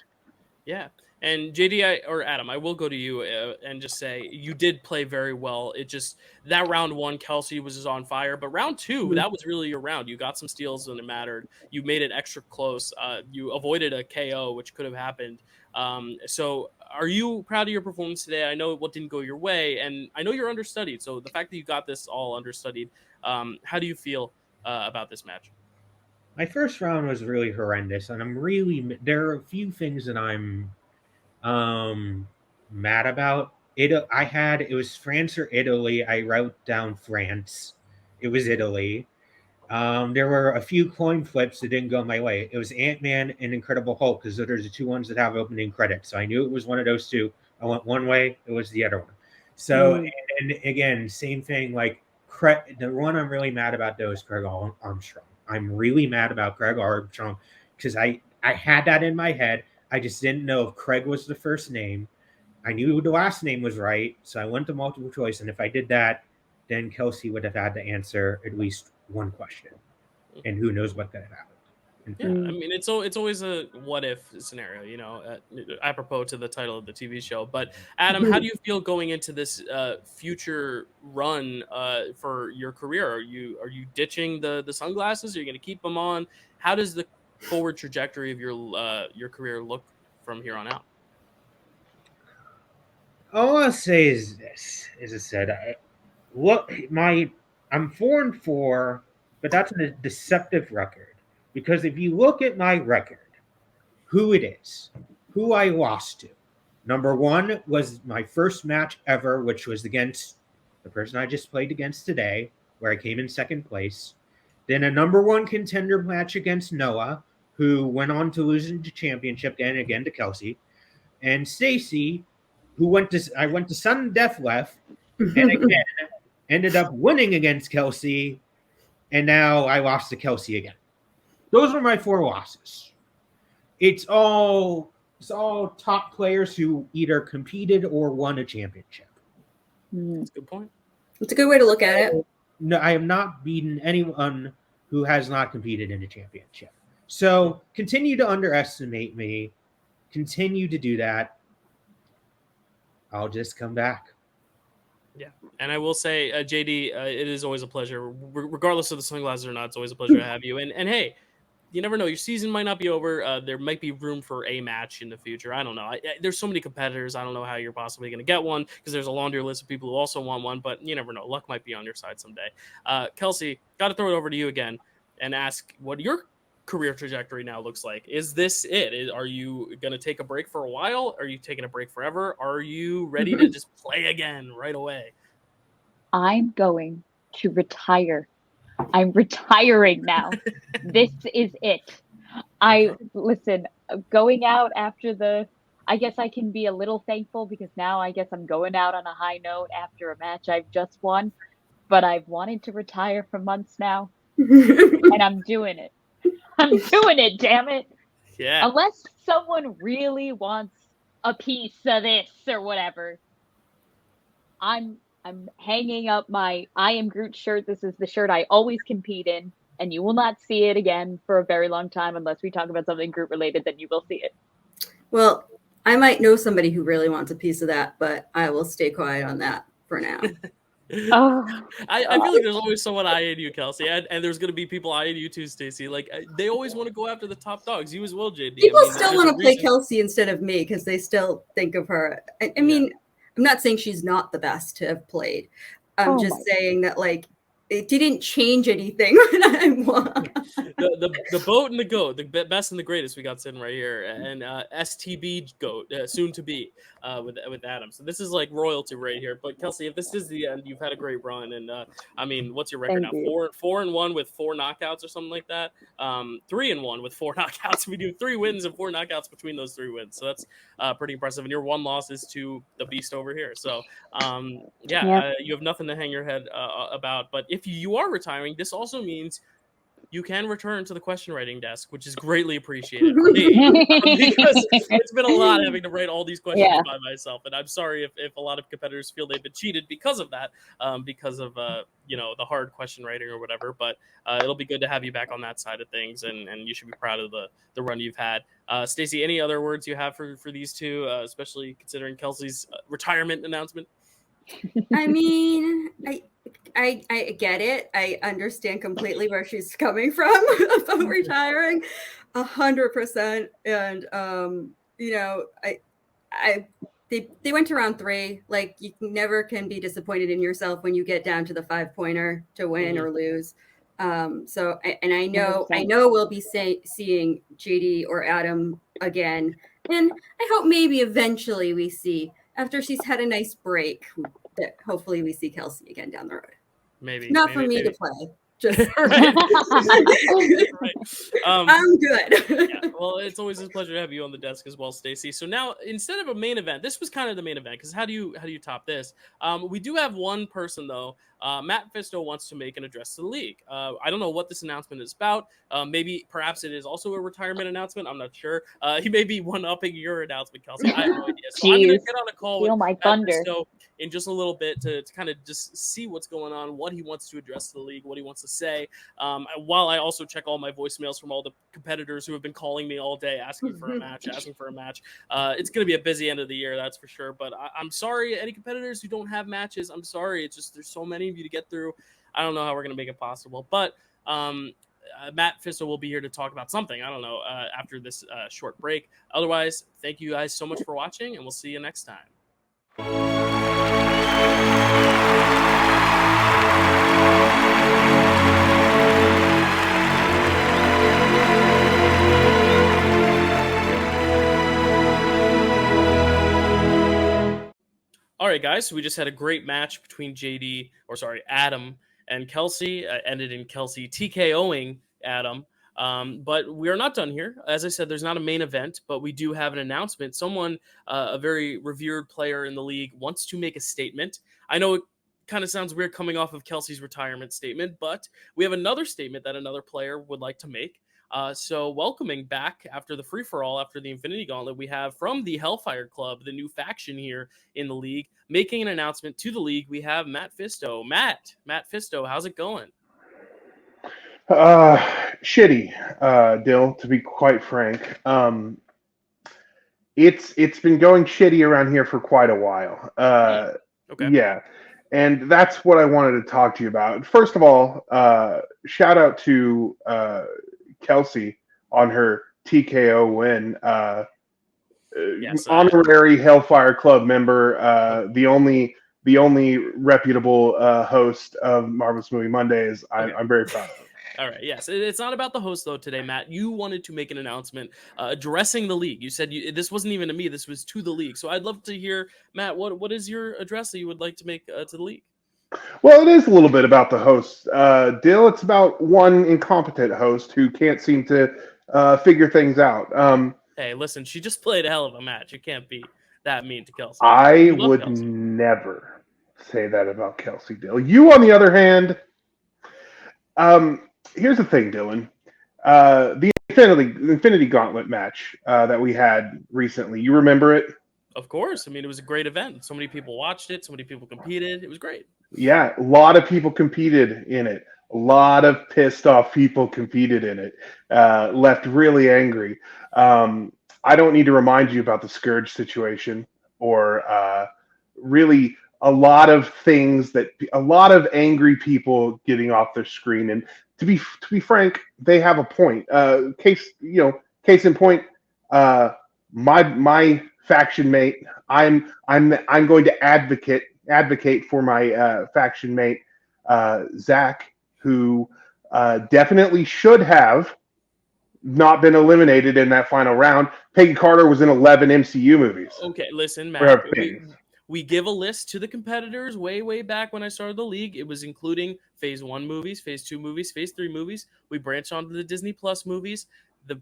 Yeah. And JD or Adam, I will go to you and just say you did play very well. It just that round 1, Kelsey was just on fire, but round 2, that was really your round. You got some steals when it mattered. You made it extra close. You avoided a KO, which could have happened. So, are you proud of your performance today? I know what didn't go your way, and I know you're understudied. So, the fact that you got this all understudied, how do you feel about this match? My first round was really horrendous, and there are a few things that I'm mad about. It was France or Italy. I wrote down France. It was Italy. There were a few coin flips that didn't go my way. It was Ant-Man and Incredible Hulk, because those are the 2 ones that have opening credits. So I knew it was one of those 2. I went one way, it was the other one. So, and again, same thing, like the one I'm really mad about though is Craig Armstrong. I'm really mad about Craig Armstrong because I had that in my head. I just didn't know if Craig was the first name. I knew the last name was right, so I went to multiple choice. And if I did that, then Kelsey would have had to answer at least one question, and who knows what could have happened. Yeah, I mean, it's always a what if scenario, apropos to the title of the TV show. But Adam, how do you feel going into this future run for your career? Are you ditching the sunglasses? Are you going to keep them on? How does the forward trajectory of your career look from here on out? All I'll say is this: as I said, I'm 4-4, but that's a deceptive record. Because if you look at my record, who it is, who I lost to. Number 1 was my first match ever, which was against the person I just played against today, where I came in second place. Then a number 1 contender match against Noah, who went on to lose the championship and again to Kelsey. And Stacy, I went to sudden death left, and again ended up winning against Kelsey, and now I lost to Kelsey again. Those are my 4 losses. It's all top players who either competed or won a championship. That's a good point. It's a good way to look at it. No, I have not beaten anyone who has not competed in a championship. So continue to underestimate me. Continue to do that. I'll just come back. Yeah, and I will say, JD, it is always a pleasure, regardless of the sunglasses or not. It's always a pleasure to have you. And hey, you never know. Your season might not be over. There might be room for a match in the future. I don't know. There's so many competitors. I don't know how you're possibly going to get one because there's a laundry list of people who also want one. But you never know. Luck might be on your side someday. Kelsey, got to throw it over to you again and ask what your career trajectory now looks like. Is this it? Are you going to take a break for a while? Are you taking a break forever? Are you ready to just play again right away? I'm going to retire. I'm retiring now. This is it. Listen, going out after I guess I can be a little thankful because now I guess I'm going out on a high note after a match I've just won, but I've wanted to retire for months now, and I'm doing it. I'm doing it, damn it. Yeah. Unless someone really wants a piece of this or whatever, I'm hanging up my I Am Groot shirt. This is the shirt I always compete in, and you will not see it again for a very long time unless we talk about something Groot related, then you will see it. Well, I might know somebody who really wants a piece of that, but I will stay quiet on that for now. I feel like there's always someone eyeing you, Kelsey, and there's going to be people eyeing you too, Stacey. Like, they always want to go after the top dogs. You as well, JD. People still want to play Kelsey instead of me because they still think of her. I mean, I'm not saying she's not the best to have played. I'm just saying that, like, it didn't change anything when I won. The boat and the goat, the best and the greatest we got sitting right here, and STB goat, soon to be, with Adam. So this is like royalty right here. But Kelsey, if this is the end, you've had a great run, and I mean, what's your record Thank now? you. 4-1 with 4 knockouts or something like that. 3-1 with 4 knockouts. We do 3 wins and 4 knockouts between those 3 wins. So that's pretty impressive. And your 1 loss is to the beast over here. So you have nothing to hang your head about. But if you are retiring, this also means you can return to the question writing desk, which is greatly appreciated for me, because it's been a lot having to write all these questions by myself. And I'm sorry if a lot of competitors feel they've been cheated because of that, because of the hard question writing or whatever. But it'll be good to have you back on that side of things, and you should be proud of the run you've had. Stacey, any other words you have for these two, especially considering Kelsey's retirement announcement? I mean, I get it. I understand completely where she's coming from about retiring, 100%. And they went to round 3. Like, you never can be disappointed in yourself when you get down to the 5-pointer to win or lose. I know we'll be seeing JD or Adam again, and I hope maybe eventually we see, after she's had a nice break, that hopefully we see Kelsey again down the road. Maybe not for me to play. Just right. I'm good. Well, it's always a pleasure to have you on the desk as well, Stacey. So now, instead of a main event, this was kind of the main event, because how do you top this? We do have one person though. Mattfisto wants to make an address to the league. I don't know what this announcement is about. Perhaps it is also a retirement announcement. I'm not sure. He may be one-upping your announcement, Kelsey. I have no idea. So I'm going to get on a call with Mattfisto in just a little bit to kind of just see what's going on, what he wants to address to the league, what he wants to say, while I also check all my voicemails from all the competitors who have been calling me all day asking for a match. It's going to be a busy end of the year, that's for sure. But I'm sorry, any competitors who don't have matches, I'm sorry. It's just there's so many of you to get through. I don't know how we're going to make it possible. But Mattfisto will be here to talk about something, I don't know, after this short break. Otherwise, thank you guys so much for watching, and we'll see you next time. All right, guys, so we just had a great match between Adam and Kelsey. Ended in Kelsey TKOing Adam. But we are not done here. As I said, there's not a main event, but we do have an announcement. Someone, a very revered player in the league, wants to make a statement. I know it kind of sounds weird coming off of Kelsey's retirement statement, but we have another statement that another player would like to make. So welcoming back after the free-for-all, after the Infinity Gauntlet, we have from the Hellfire Club, the new faction here in the league, making an announcement to the league. We have Mattfisto. Mattfisto, how's it going? Shitty, Dill, to be quite frank. It's been going shitty around here for quite a while. Okay. Yeah. And that's what I wanted to talk to you about. First of all, shout out to Kelsey on her TKO win. Yes, honorary Hellfire Club member, the only reputable host of Marvelous Movie Mondays. I'm very proud of. All right. Yes, it's not about the host though today, Matt. You wanted to make an announcement addressing the league. You said this wasn't even to me. This was to the league. So I'd love to hear, Matt. What is your address that you would like to make to the league? Well, it is a little bit about the host, Dill. It's about one incompetent host who can't seem to figure things out. Hey, listen, she just played a hell of a match. You can't be that mean to Kelsey. I You love would Kelsey. never say that about Kelsey, Dill. You, on the other hand, here's the thing, Dylan. The Infinity Gauntlet match that we had recently. You remember it? Of course. I mean, it was a great event. So many people watched it. So many people competed. It was great. Yeah, a lot of people competed in it. A lot of pissed off people competed in it. Left really angry. I don't need to remind you about the Scourge situation or really a lot of things that a lot of angry people getting off their screen. And to be frank, they have a point. Case in point, my faction mate. I'm going to advocate for my faction mate, Zach, who definitely should have not been eliminated in that final round. Peggy Carter was in 11 MCU movies. Okay, listen, Matt. We give a list to the competitors way back when I started the league. It was including Phase 1 movies, Phase 2 movies, Phase 3 movies. We branched onto the Disney Plus movies. The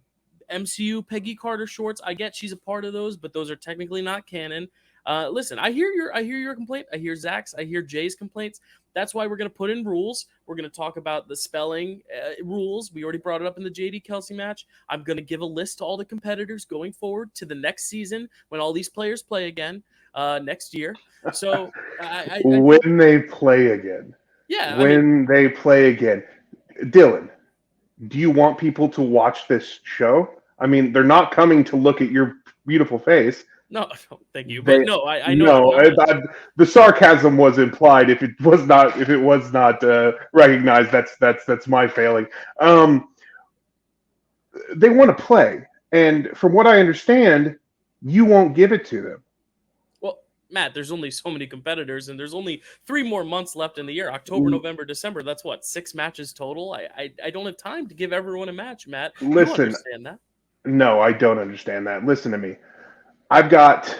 MCU Peggy Carter shorts, I get she's a part of those, but those are technically not canon. Listen, I hear your complaint. I hear Zach's. I hear Jay's complaints. That's why we're going to put in rules. We're going to talk about the spelling rules. We already brought it up in the JD Kelsey match. I'm going to give a list to all the competitors going forward to the next season when all these players play again next year. So when they play again. Yeah. They play again. Dylan, do you want people to watch this show? I mean, they're not coming to look at your beautiful face. No, thank you. But I know. No, the sarcasm was implied. If it was not recognized, that's my failing. They want to play, and from what I understand, you won't give it to them. Well, Matt, there's only so many competitors, and there's only 3 more months left in the year. October, November, December. That's what, 6 matches total. I don't have time to give everyone a match, Matt. Listen, you understand that? No, I don't understand that. Listen to me. I've got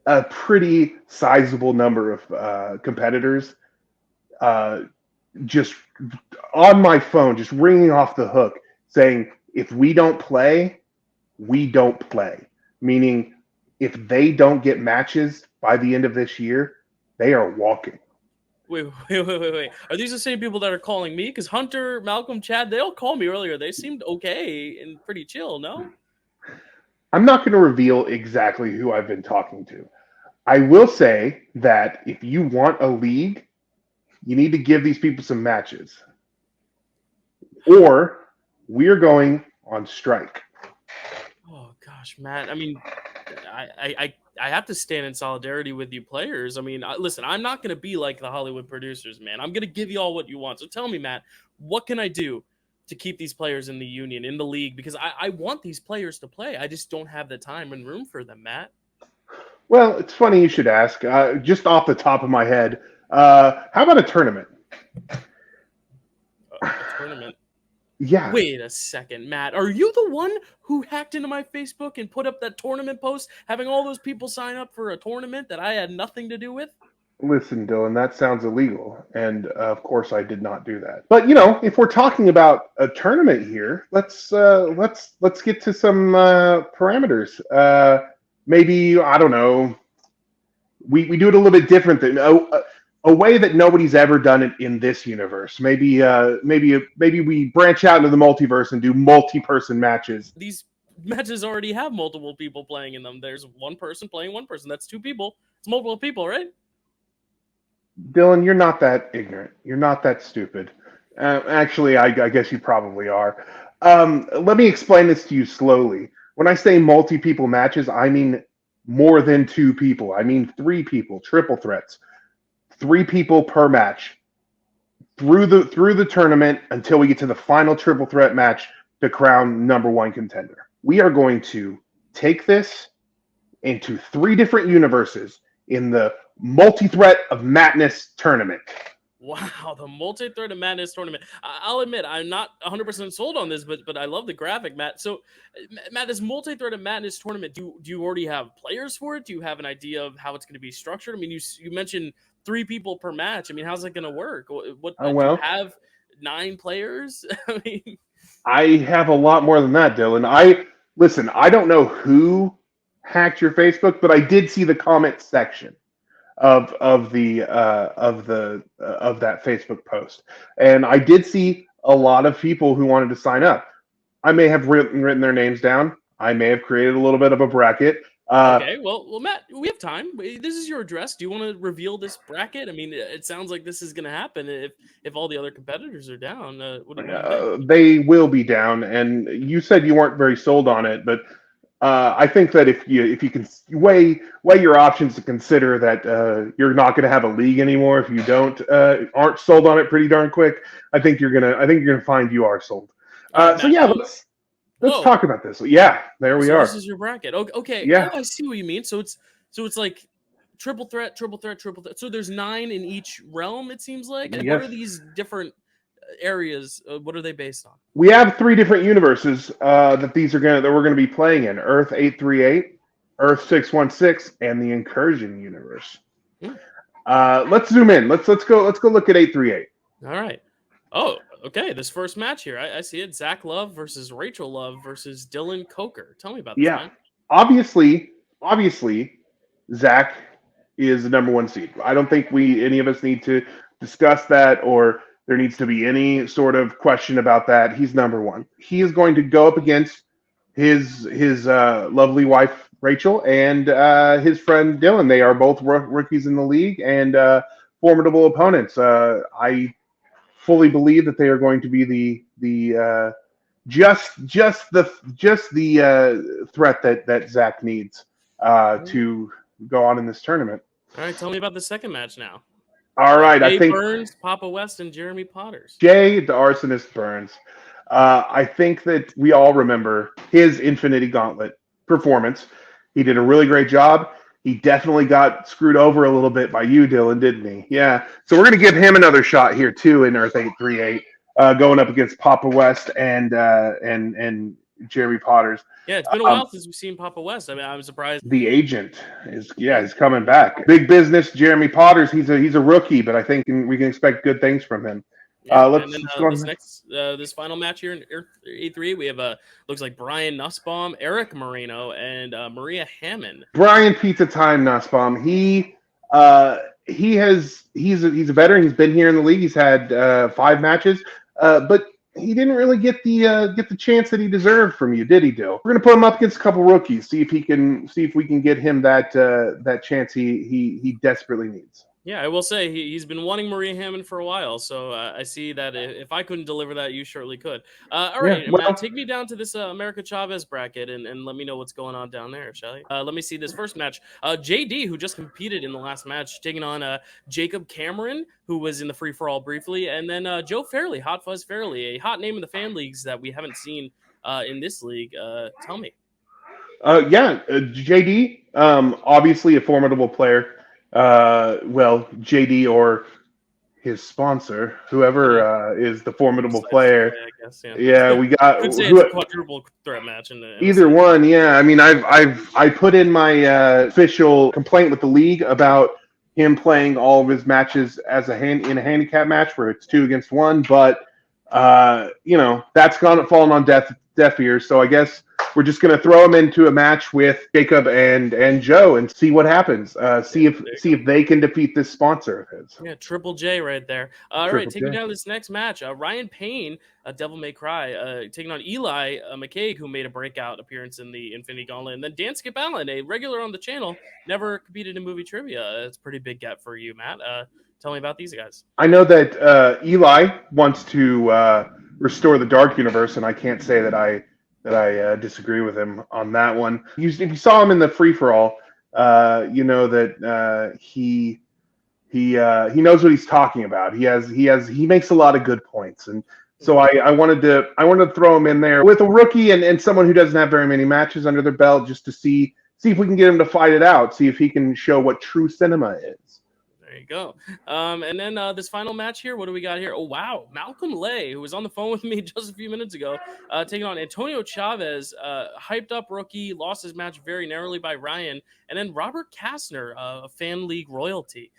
a pretty sizable number of competitors just on my phone, just ringing off the hook, saying, if we don't play, we don't play. Meaning, if they don't get matches by the end of this year, they are walking. Wait. Are these the same people that are calling me? Because Hunter, Malcolm, Chad, they all called me earlier. They seemed okay and pretty chill, no? I'm not going to reveal exactly who I've been talking to. I will say that if you want a league, you need to give these people some matches. Or we're going on strike. Oh, gosh, Matt. I mean, I have to stand in solidarity with you players. I mean, listen, I'm not going to be like the Hollywood producers, man. I'm going to give you all what you want. So tell me, Matt, what can I do to keep these players in the union, in the league? Because I want these players to play. I just don't have the time and room for them, Matt. Well, it's funny you should ask. Just off the top of my head, how about a tournament? A tournament? Yeah. Wait a second, Matt. Are you the one who hacked into my Facebook and put up that tournament post, having all those people sign up for a tournament that I had nothing to do with? Listen, Dylan, that sounds illegal, and of course I did not do that. But if we're talking about a tournament here, let's get to some parameters. Maybe, I don't know. We do it a little bit different than a way that nobody's ever done it in this universe. Maybe we branch out into the multiverse and do multi-person matches. These matches already have multiple people playing in them. There's one person playing one person. That's 2 people. It's multiple people, right? Dylan, you're not that ignorant. You're not that stupid. Actually, I guess you probably are. Let me explain this to you slowly. When I say multi-people matches, I mean more than 2 people. I mean 3 people, triple threats. 3 people per match through the tournament until we get to the final triple threat match to crown number 1 contender. We are going to take this into 3 different universes in the multi-threat of madness tournament. Wow, the Multi-Threaded Madness tournament. I'll admit, I'm not 100% sold on this, but I love the graphic, Matt. So, Matt, this Multi-Threaded Madness tournament, do you already have players for it? Do you have an idea of how it's going to be structured? I mean, you mentioned 3 people per match. I mean, how's it going to work? What Oh, do well. you have 9 players? I mean, I have a lot more than that, Dylan. I don't know who hacked your Facebook, but I did see the comment section of that Facebook post, and I did see a lot of people who wanted to sign up. I may have written their names down. I may have created a little bit of a bracket. okay, well, Matt, we have time. This is your address. Do you want to reveal this bracket? I mean, it sounds like this is going to happen if all the other competitors are down. What do you think? They will be down, and you said you weren't very sold on it, but I think that if you can weigh your options to consider that you're not going to have a league anymore if you aren't sold on it pretty darn quick. I think you're gonna find you are sold. So yeah, let's talk about this. Yeah, there we are. This is your bracket. Okay. Yeah. Oh, I see what you mean. So it's like triple threat. So there's 9 in each realm. It seems like. And Yes. what are these different areas? What are they based on? We have 3 different universes that we're gonna be playing in: Earth 838, Earth 616, and the Incursion universe. Let's zoom in. Let's go look at 838. All right. Oh, okay. This first match here, I see it. Zach Love versus Rachel Love versus Dylan Coker. Tell me about this, man. Obviously, Zach is the number 1 seed. I don't think any of us need to discuss that, or there needs to be any sort of question about that. He's number 1. He is going to go up against his lovely wife Rachel and his friend Dylan. They are both rookies in the league and formidable opponents. I fully believe that they are going to be the threat that Zach needs to go on in this tournament. All right, tell me about the second match now. All right, Jay I think Burns, Papa West, and Jeremy Potters. Jay the Arsonist Burns. I think that we all remember his Infinity Gauntlet performance. He did a really great job. He definitely got screwed over a little bit by you, Dylan, didn't he? Yeah. So we're going to give him another shot here too in Earth 838, going up against Papa West and Jeremy Potters. Yeah, it's been a while since we've seen Papa West. I mean, I'm surprised. The agent he's coming back. Big business, Jeremy Potters. He's a rookie, but I think we can expect good things from him. Yeah, this final match here in Earth 838, we have looks like Brian Nussbaum, Eric Moreno, and Maria Hammond. Brian Pizza Time Nussbaum. He's a veteran. He's been here in the league. He's had 5 matches, but he didn't really get the chance that he deserved from you, did he, Dill? We're gonna put him up against a couple rookies, see if we can get him that chance he desperately needs. Yeah, I will say he's been wanting Maria Hammond for a while, so I see that if I couldn't deliver that, you surely could. All right, Matt, take me down to this America Chavez bracket and let me know what's going on down there, shall you? Let me see this first match. JD, who just competed in the last match, taking on Jacob Cameron, who was in the free-for-all briefly, and then Joe Fairley, Hot Fuzz Fairley, a hot name in the fan leagues that we haven't seen in this league. Tell me. JD, obviously a formidable player. JD or his sponsor, whoever is the formidable player. I guess, yeah, we got. Could say it's a quadruple threat match. Either one, yeah. I mean, I put in my official complaint with the league about him playing all of his matches in a handicap match where it's 2 against 1, but that's fallen on deaf ears. So I guess we're just going to throw him into a match with Jacob and Joe and see what happens. See if they can defeat this sponsor of his. Yeah, Triple J right there. All right, taking down this next match. Ryan Payne, Devil May Cry, taking on Eli McCaig, who made a breakout appearance in the Infinity Gauntlet. And then Dan Skip Allen, a regular on the channel, never competed in movie trivia. It's a pretty big get for you, Matt. Tell me about these guys. I know that Eli wants to restore the Dark Universe, and I can't say that I disagree with him on that one. If you saw him in the free for all, you know that he knows what he's talking about. He makes a lot of good points, and so I wanted to throw him in there with a rookie and someone who doesn't have very many matches under their belt, just to see if we can get him to fight it out, see if he can show what true cinema is. There you go. And then this final match here, what do we got here? Oh, wow. Malcolm Lay, who was on the phone with me just a few minutes ago, taking on Antonio Chavez, hyped up rookie, lost his match very narrowly by Ryan. And then Robert Kastner, a Fan League royalty.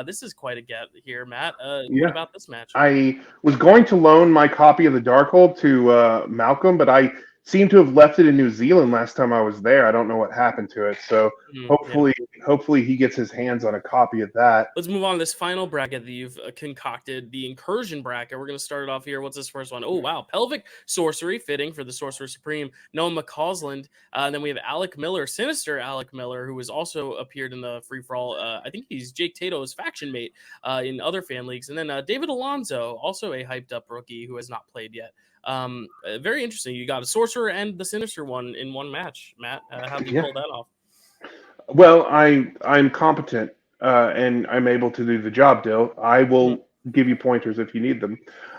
This is quite a get here, Matt. Yeah. What about this match? I was going to loan my copy of the Darkhold to Malcolm, but I seem to have left it in New Zealand last time I was there. I don't know what happened to it. So hopefully he gets his hands on a copy of that. Let's move on to this final bracket that you've concocted, the incursion bracket. We're going to start it off here. What's this first one? Oh, wow. Pelvic Sorcery, fitting for the Sorcerer Supreme, Noah McCausland. And then we have Alec Miller, Sinister Alec Miller, who has also appeared in the free-for-all. I think he's Jake Tato's faction mate in other fan leagues. And then David Alonso, also a hyped-up rookie who has not played yet. Very interesting. You got a Sorcerer and the Sinister one in one match, Matt. How did you pull that off? Well, I'm competent and I'm able to do the job, Dill. I will give you pointers if you need them.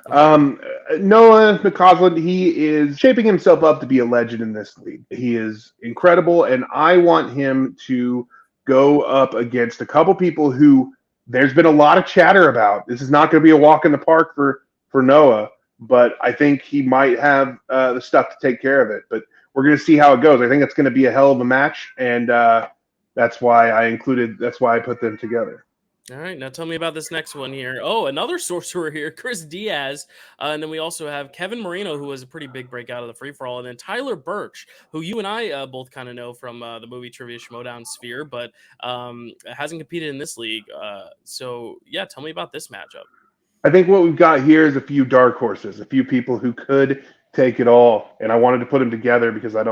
Noah McCausland, he is shaping himself up to be a legend in this league. He is incredible, and I want him to go up against a couple people who there's been a lot of chatter about. This is not going to be a walk in the park for Noah, but I think he might have the stuff to take care of it. But we're going to see how it goes. I think it's going to be a hell of a match, and that's why I put them together. All right, now tell me about this next one here. Oh, another sorcerer here, Chris Diaz. And then we also have Kevin Marino, who was a pretty big breakout of the free-for-all. And then Tyler Birch, who you and I both kind of know from the movie Trivia Schmodown sphere, but hasn't competed in this league. So, yeah, tell me about this matchup. I think what we've got here is a few dark horses, a few people who could take it all. And I wanted to put them together because I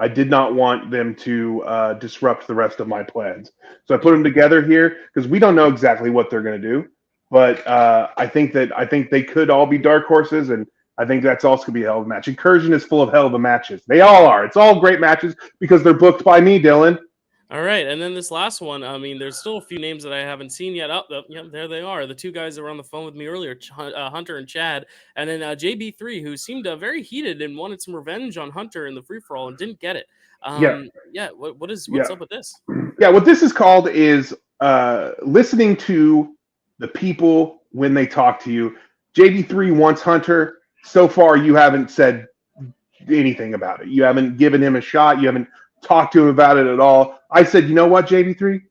did not want them to disrupt the rest of my plans. So I put them together here because we don't know exactly what they're going to do. But I think they could all be dark horses, and I think that's also going to be a hell of a match. Incursion is full of hell of a matches. They all are. It's all great matches because they're booked by me, Dylan. All right, and then this last one, I mean, there's still a few names that I haven't seen yet. Yeah, there they are. The two guys that were on the phone with me earlier, Hunter and Chad, and then JB3, who seemed very heated and wanted some revenge on Hunter in the free-for-all and didn't get it. What's up with this? Yeah, what this is called is listening to the people when they talk to you. JB3 wants Hunter. So far, you haven't said anything about it. You haven't given him a shot. You haven't talked to him about it at all. I said, you know what, JB3?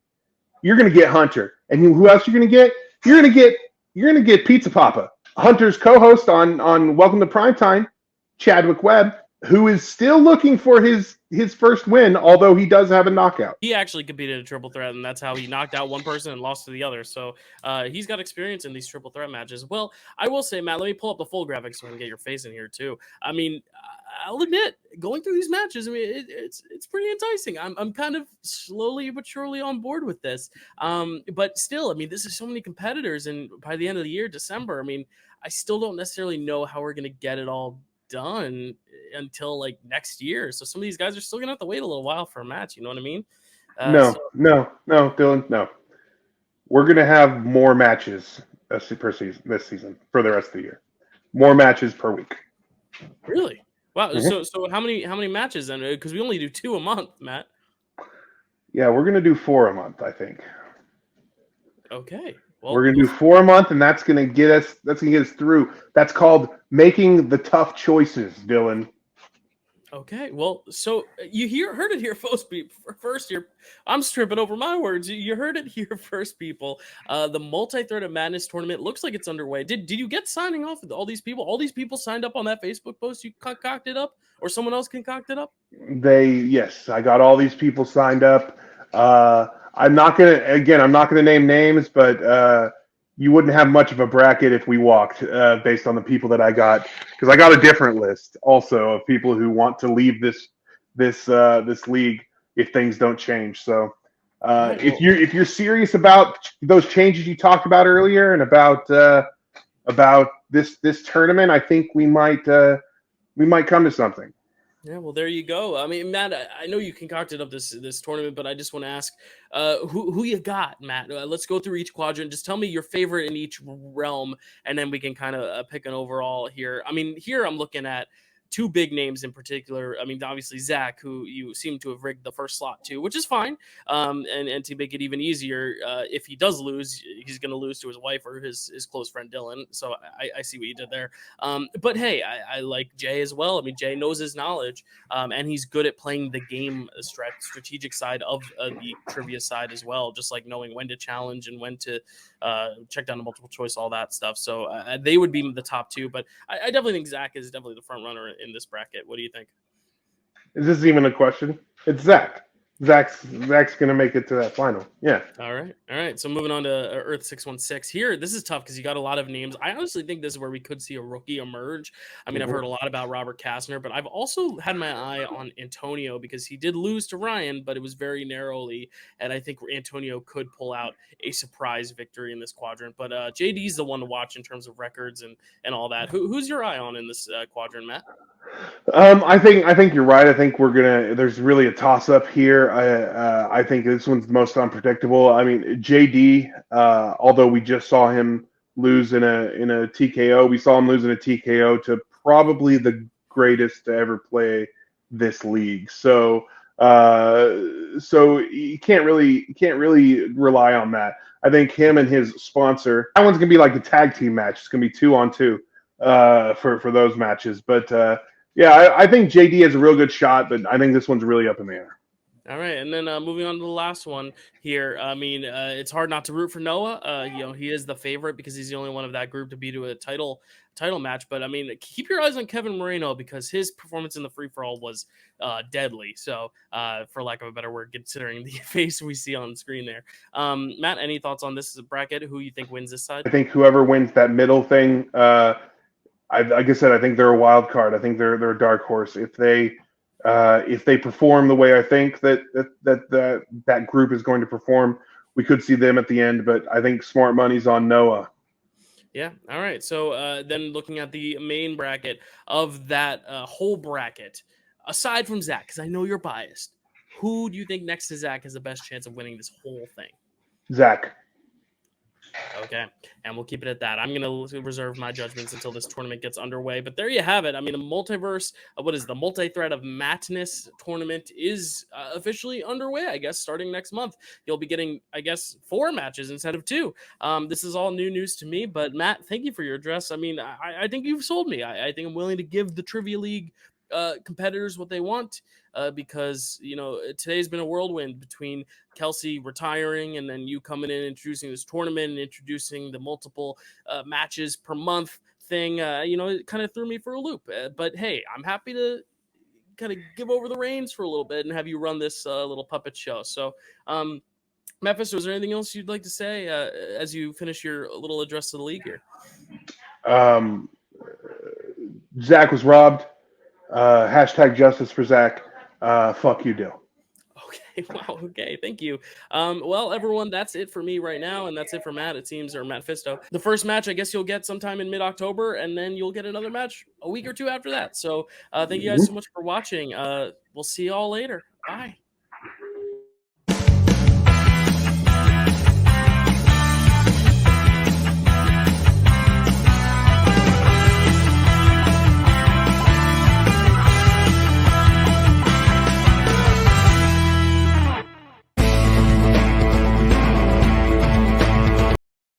You're going to get Hunter. And who else you're going to get? You're going to get Pizza Papa, Hunter's co-host on Welcome to Primetime, Chadwick Webb, who is still looking for his first win, although he does have a knockout. He actually competed in a triple threat, and that's how he knocked out one person and lost to the other. So he's got experience in these triple threat matches. Well, I will say, Matt, let me pull up the full graphics so I can get your face in here too. I mean, I'll admit, going through these matches, I mean, it's pretty enticing. I'm kind of slowly but surely on board with this. But still, I mean, this is so many competitors, and by the end of the year, December, I mean, I still don't necessarily know how we're going to get it all done until like next year. So some of these guys are still gonna have to wait a little while for a match. You know what I mean? No, Dylan, no. We're gonna have more matches this season for the rest of the year. More matches per week. Really? Wow. Mm-hmm. So how many matches then? Because we only do 2 a month, Matt. Yeah, we're gonna do 4 a month, I think. Okay. Well, we're gonna do 4 a month, and that's gonna get us through. That's called making the tough choices, Dylan. Okay, well, so you heard it here first here. I'm stripping over my words. You heard it here first, people. The multi-threaded madness tournament looks like it's underway. Did you get signing off with all these people? All these people signed up on that Facebook post you concocted up, or someone else concocted up? Yes, I got all these people signed up. I'm not gonna name names, but you wouldn't have much of a bracket if we walked based on the people that I got, because I got a different list also of people who want to leave this league if things don't change. So if you're serious about those changes you talked about earlier and about this tournament, I think we might come to something. Yeah, well, there you go. I mean, Matt, I know you concocted up this tournament, but I just want to ask who you got, Matt. Let's go through each quadrant. Just tell me your favorite in each realm, and then we can kind of pick an overall here. I mean, here I'm looking at two big names in particular. I mean, obviously Zach, who you seem to have rigged the first slot to, which is fine. And to make it even easier, if he does lose, he's going to lose to his wife or his close friend Dylan. So I see what you did there. But hey, I like Jay as well. I mean, Jay knows his knowledge, and he's good at playing the game strategic side of the trivia side as well, just like knowing when to challenge and when to check down the multiple choice, all that stuff. So they would be the top two, but I definitely think Zach is definitely the front runner in this bracket. What do you think? Is this even a question? It's Zach. Zach's gonna make it to that final. Yeah. All right. So moving on to Earth 616 here. This is tough because you got a lot of names. I honestly think this is where we could see a rookie emerge. I mean, I've heard a lot about Robert Kastner, but I've also had my eye on Antonio because he did lose to Ryan, but it was very narrowly, and I think Antonio could pull out a surprise victory in this quadrant. But JD's the one to watch in terms of records and all that. Who's your eye on in this quadrant, Matt? I think you're right. I think there's really a toss up here. I think this one's the most unpredictable. I mean, JD, although we just saw him lose in a TKO, we saw him lose in a TKO to probably the greatest to ever play this league. So you can't really rely on that. I think him and his sponsor, that one's gonna be like the tag team match. It's gonna be 2-on-2 for those matches. But yeah, I think JD has a real good shot, but I think this one's really up in the air. All right, and then moving on to the last one here. I mean, it's hard not to root for Noah. He is the favorite because he's the only one of that group to be to a title match. But I mean, keep your eyes on Kevin Moreno because his performance in the free for all was deadly. So, for lack of a better word, considering the face we see on the screen there. Matt, any thoughts on this bracket? Who you think wins this side? I think whoever wins that middle thing. Like I said, I think they're a wild card. I think they're a dark horse. If they perform the way I think that group is going to perform, we could see them at the end. But I think smart money's on Noah. Yeah. All right. So then looking at the main bracket of that whole bracket, aside from Zach, because I know you're biased, who do you think next to Zach has the best chance of winning this whole thing? Zach. Okay, and we'll keep it at that. I'm going to reserve my judgments until this tournament gets underway. But there you have it. I mean, the multiverse, the multi-thread of Madness tournament is officially underway, I guess, starting next month. You'll be getting, I guess, 4 matches instead of 2. This is all new news to me. But, Matt, thank you for your address. I mean, I think you've sold me. I think I'm willing to give the Trivia League competitors what they want because today's been a whirlwind between Kelsey retiring and then you coming in introducing this tournament and introducing the multiple matches per month thing. It kind of threw me for a loop, but hey, I'm happy to kind of give over the reins for a little bit and have you run this little puppet show. So Mattfisto, is there anything else you'd like to say as you finish your little address to the league here? Zach was robbed. Hashtag justice for Zach. Fuck you, Dill. Okay, wow, okay, thank you. Well, everyone, that's it for me right now, and that's it for Matt, it seems, or Mattfisto. The first match, I guess you'll get sometime in mid-October, and then you'll get another match a week or two after that. So thank you guys so much for watching. We'll see you all later. Bye.